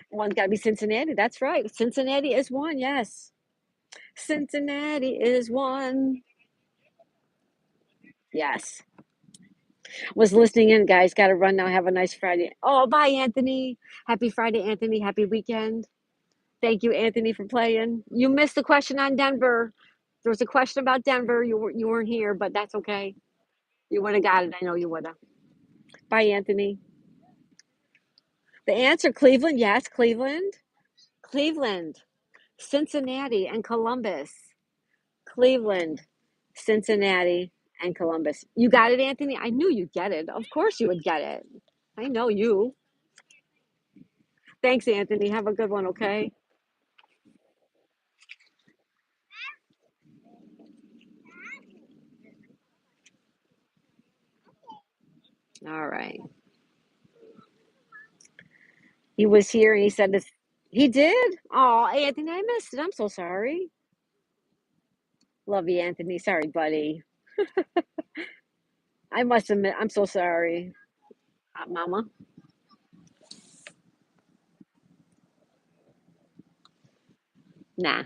One's got to be Cincinnati. That's right. Cincinnati is one. Yes. Cincinnati is one. Yes. Was listening in, guys. Got to run now. Have a nice Friday. Oh, bye, Anthony. Happy Friday, Anthony. Happy weekend. Thank you, Anthony, for playing. You missed the question on Denver. There was a question about Denver. You weren't here, but that's okay. You would have got it. I know you would have. Bye, Anthony. The answer, Cleveland. Yes, Cleveland. Cleveland, Cincinnati, and Columbus. Cleveland, Cincinnati, and Columbus. You got it, Anthony? I knew you'd get it. Of course you would get it. I know you. Thanks, Anthony. Have a good one, okay? All right. He was here and he said this. He did? Oh, Anthony, I missed it. I'm so sorry. Love you, Anthony. Sorry, buddy. I must admit, I'm so sorry. Mama. Nah.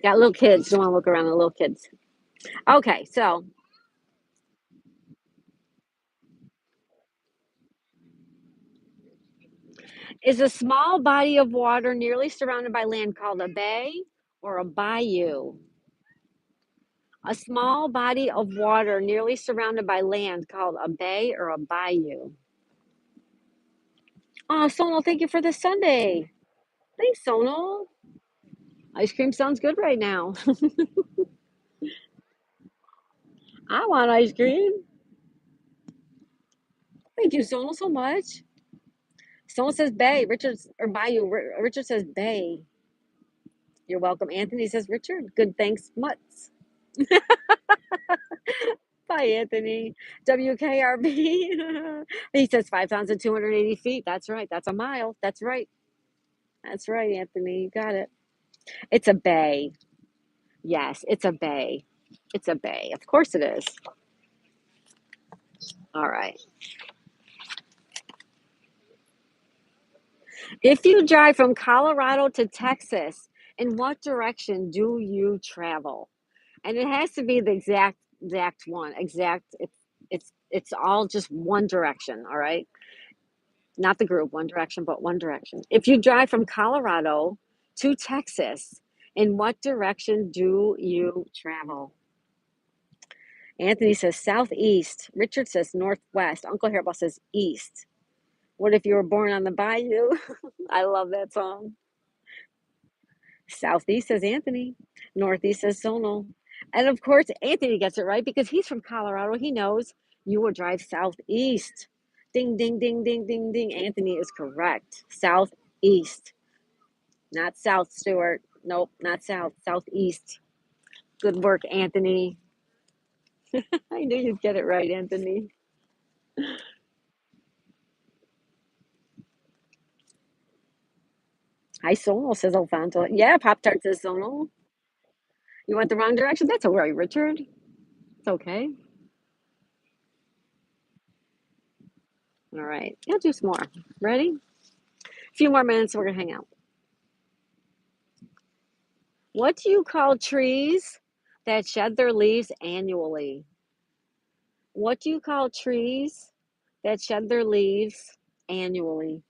Got little kids. Don't want to look around the little kids. Okay, so is a small body of water nearly surrounded by land called a bay or a bayou? A small body of water nearly surrounded by land called a bay or a bayou. Oh, Sonal, thank you for the Sunday. Thanks, Sonal. Ice cream sounds good right now. I want ice cream. Thank you, Sonal, so much. Sonal says bay. Richard or bayou. Richard says bay. You're welcome. Anthony says Richard. Good, thanks, mutts. Bye, Anthony. WKRB. He says 5,280 feet. That's right. That's a mile. That's right. That's right, Anthony. You got it. It's a bay. Yes, it's a bay. It's a bay. Of course it is. All right. If you drive from Colorado to Texas, in what direction do you travel? And it has to be the exact one. Exact. It's all just one direction. All right. Not the group, one direction, but one direction. If you drive from Colorado to Texas, in what direction do you travel? Anthony says southeast. Richard says northwest. Uncle Hairball says east. What if you were born on the bayou? I love that song. Southeast says Anthony. Northeast says Sonal. And of course, Anthony gets it right because he's from Colorado. He knows you will drive southeast. Ding, ding, ding, ding, ding, ding. Anthony is correct. Southeast. Not south, Stuart. Nope, not south. Southeast. Good work, Anthony. I knew you'd get it right, Anthony. Hi, Sonal, says Alfonso. Yeah, Pop Tart says Sonal. You went the wrong direction? That's all right, Richard. It's okay. All right. I'll do some more. Ready? A few more minutes, we're going to hang out. What do you call trees that shed their leaves annually? What do you call trees that shed their leaves annually?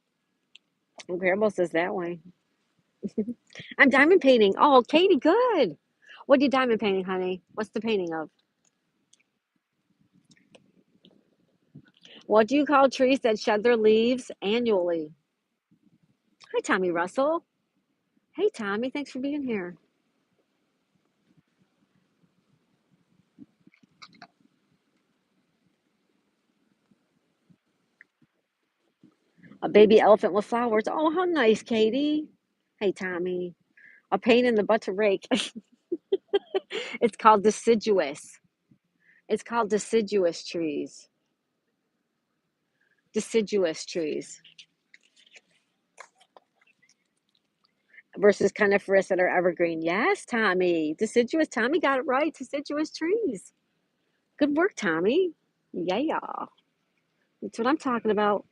And Parable says that way. I'm diamond painting. Oh, Katie, good. What are you diamond painting, honey? What's the painting of? What do you call trees that shed their leaves annually? Hi, Tommy Russell. Hey, Tommy, thanks for being here. A baby elephant with flowers. Oh, how nice, Katie. Hey, Tommy. A pain in the butt to rake. It's called deciduous. It's called deciduous trees. Deciduous trees versus coniferous that are evergreen. Yes, Tommy. Deciduous. Tommy got it right. Deciduous trees. Good work, Tommy. Yeah. That's what I'm talking about.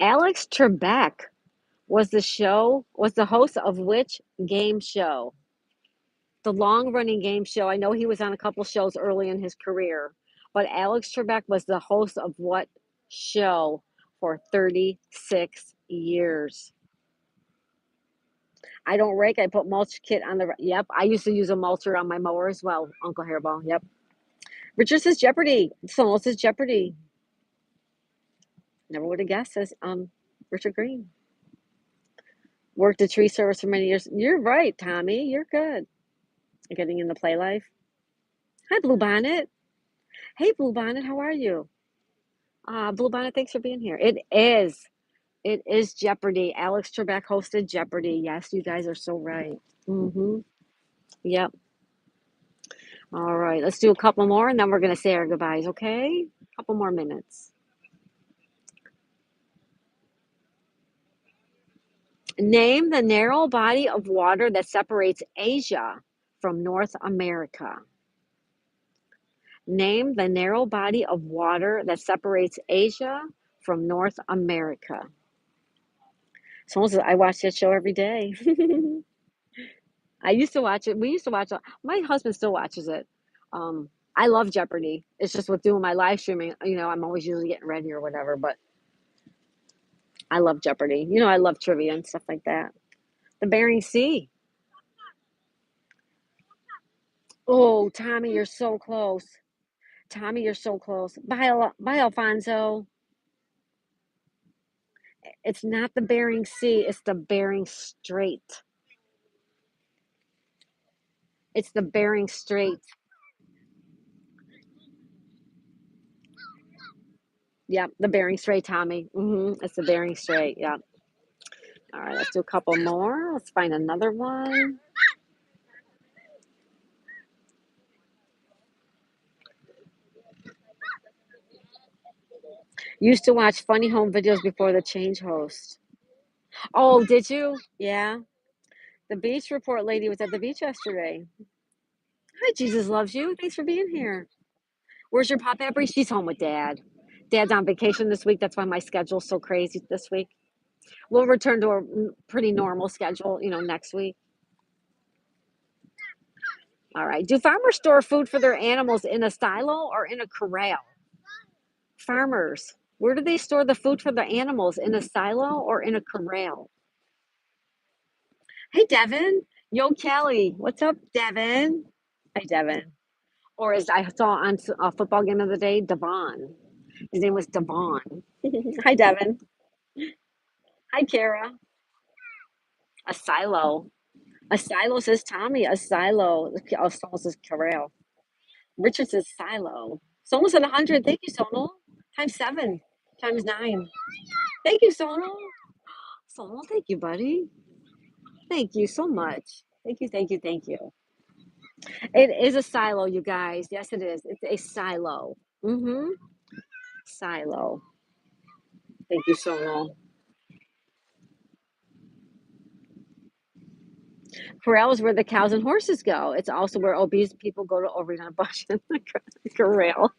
Alex Trebek was the host of which game show? The long running game show. I know he was on a couple shows early in his career, but Alex Trebek was the host of what show for 36 years? I don't rake. I put mulch kit on the. Yep, I used to use a mulcher on my mower as well. Uncle Hairball. Yep. Richard says Jeopardy. Someone says Jeopardy. Never would have guessed. Says Richard Green. Worked a tree service for many years. You're right, Tommy. You're good. Getting in the play life. Hi, Blue Bonnet. Hey, Blue Bonnet. How are you? Blue Bonnet. Thanks for being here. It is. It is Jeopardy. Alex Trebek hosted Jeopardy. Yes, you guys are so right. Mm-hmm. Yep. All right, let's do a couple more and then we're going to say our goodbyes, okay? A couple more minutes. Name the narrow body of water that separates Asia from North America. Name the narrow body of water that separates Asia from North America. Someone says, I watch that show every day. I used to watch it. We used to watch it. My husband still watches it. I love Jeopardy. It's just with doing my live streaming, I'm always usually getting ready or whatever, but I love Jeopardy. I love trivia and stuff like that. The Bering Sea. Oh, Tommy, you're so close. Tommy, you're so close. Bye, Alfonso. It's not the Bering Sea, it's the Bering Strait. It's the Bering Strait. Yep, the Bering Strait, Tommy. It's the Bering Strait. Yep. All right, let's do a couple more. Let's find another one. Used to watch funny home videos before the change host. Oh, did you? Yeah. The beach report lady was at the beach yesterday. Hi, Jesus loves you. Thanks for being here. Where's your pop at, Bree? She's home with Dad. Dad's on vacation this week. That's why my schedule's so crazy this week. We'll return to a pretty normal schedule, next week. All right. Do farmers store food for their animals in a silo or in a corral? Farmers. Where do they store the food for the animals? In a silo or in a corral? Hey, Devin. Yo, Kelly. What's up, Devin? Hi, Devin. Or as I saw on a football game of the day, Devon. His name was Devon. Hi, Devin. Hi, Kara. A silo. A silo says Tommy. A silo. Oh, someone says corral. Richard says silo. Someone said 100. Thank you, Sonal. Times 7. Times 9. Thank you, Sonal. Sonal, thank you, buddy. Thank you so much. Thank you, thank you, thank you. It is a silo, you guys. Yes, it is. It's a silo. Silo. Thank you, Sonal. Corral is where the cows and horses go. It's also where obese people go to overeat on a bunch in the corral.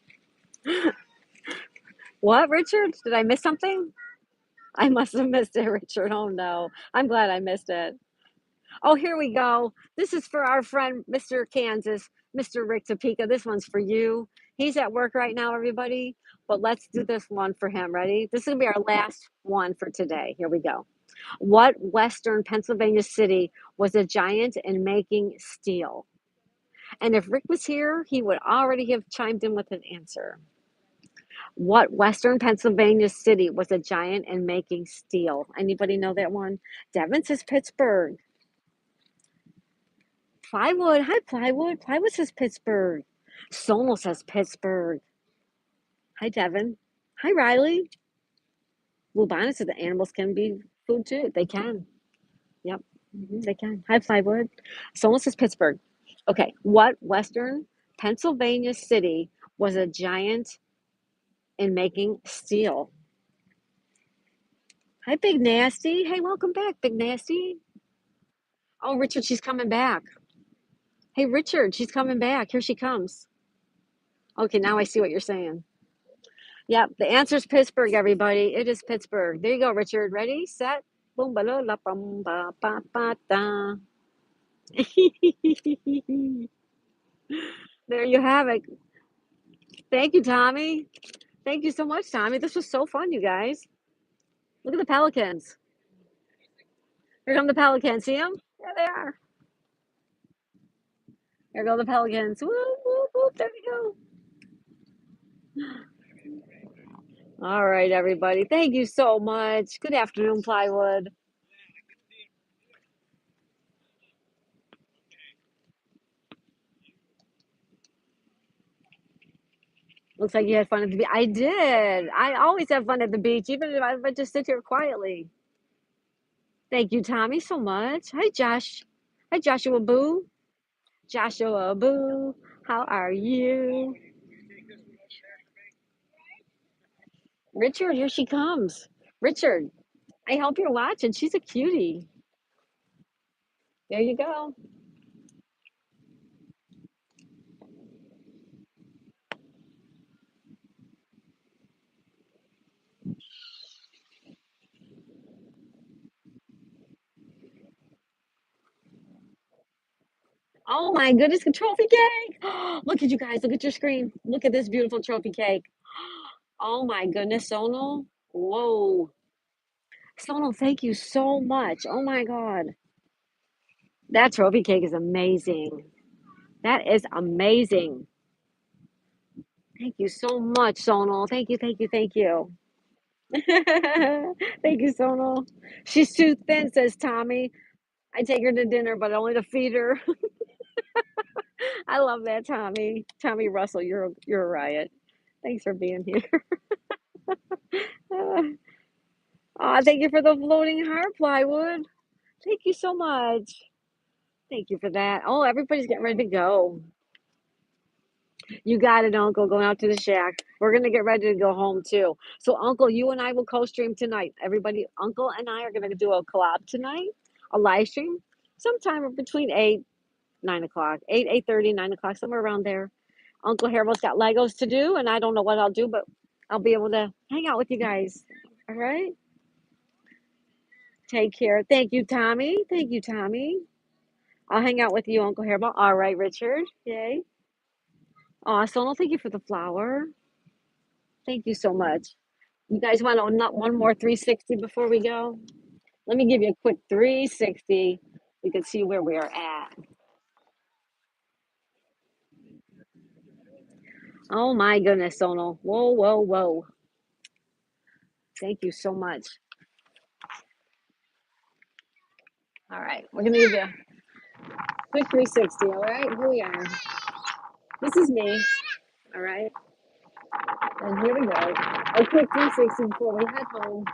What, Richard? Did I miss something? I must have missed it, Richard. Oh no. I'm glad I missed it. Oh, here we go. This is for our friend, Mr. Kansas, Mr. Rick Topeka. This one's for you. He's at work right now, everybody. But let's do this one for him. Ready? This is going to be our last one for today. Here we go. What Western Pennsylvania city was a giant in making steel? And if Rick was here, he would already have chimed in with an answer. What Western Pennsylvania city was a giant in making steel? Anybody know that one? Devin says Pittsburgh. Plywood. Hi, Plywood. Plywood says Pittsburgh. Sonal says Pittsburgh. Hi, Devin. Hi, Riley. Lubana said the animals can be food too. They can. Yep, they can. Hi, Plywood. Sonal says Pittsburgh. Okay, what Western Pennsylvania city was a giant in making steel? Hi, Big Nasty. Hey, welcome back, Big Nasty. Oh, Richard, she's coming back. Hey, Richard, she's coming back. Here she comes. Okay, now I see what you're saying. Yep, the answer's Pittsburgh, everybody. It is Pittsburgh. There you go, Richard. Ready, set, boom, ba la la bum ba ba ba da. There you have it. Thank you, Tommy. Thank you so much, Tommy. This was so fun, you guys. Look at the pelicans. Here come the pelicans. See them? There they are. There go the pelicans. Whoop, whoop, whoop. There we go. All right, everybody. Thank you so much. Good afternoon, Plywood. Looks like you had fun at the beach. I did. I always have fun at the beach, even if I just sit here quietly. Thank you, Tommy, so much. Hi, Josh. Hi, Joshua Boo. Joshua Boo. How are you? Richard, here she comes. Richard, I hope you're watching. She's a cutie. There you go. Oh my goodness, the trophy cake. Look at you guys. Look at your screen. Look at this beautiful trophy cake. Oh my goodness, Sonal. Whoa. Sonal, thank you so much. Oh my God. That trophy cake is amazing. That is amazing. Thank you so much, Sonal. Thank you, thank you, thank you. Thank you, Sonal. She's too thin, says Tommy. I take her to dinner, but only to feed her. I love that, Tommy. Tommy Russell, you're a riot. Thanks for being here. Thank you for the floating heart plywood. Thank you so much. Thank you for that. Oh, everybody's getting ready to go. You got it, Uncle. Going out to the shack. We're gonna get ready to go home too. So, Uncle, you and I will co-stream tonight. Everybody, Uncle and I are gonna do a collab tonight, a live stream, sometime between 8, 9 o'clock, 8:30, 9 o'clock, somewhere around there. Uncle Harold's got Legos to do, and I don't know what I'll do, but I'll be able to hang out with you guys. All right. Take care. Thank you, Tommy. Thank you, Tommy. I'll hang out with you, Uncle Harold. All right, Richard. Yay. Awesome. Well, thank you for the flower. Thank you so much. You guys want one more 360 before we go? Let me give you a quick 360. You can see where we are at. Oh my goodness, Sonal. Whoa, whoa, whoa. Thank you so much. All right, we're gonna give you a quick 360. All right, here we are. This is me. All right, and here we go. A quick 360 before we head home.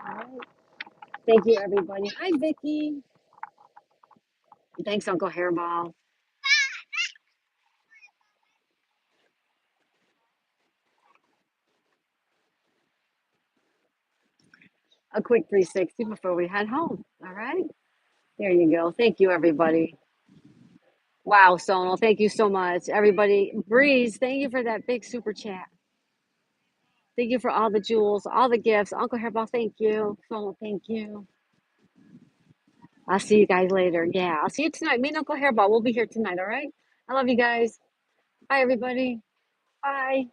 All right. Thank you, everybody. Hi, Vicky. Thanks, Uncle Hairball. A quick 360 before we head home. All right. There you go. Thank you, everybody. Wow, Sonal, thank you so much. Everybody, Breeze, thank you for that big super chat. Thank you for all the jewels, all the gifts. Uncle Hairball, thank you. Sonal, thank you. I'll see you guys later. Yeah, I'll see you tonight. Me and Uncle Hairball, we'll be here tonight, all right? I love you guys. Bye, everybody. Bye.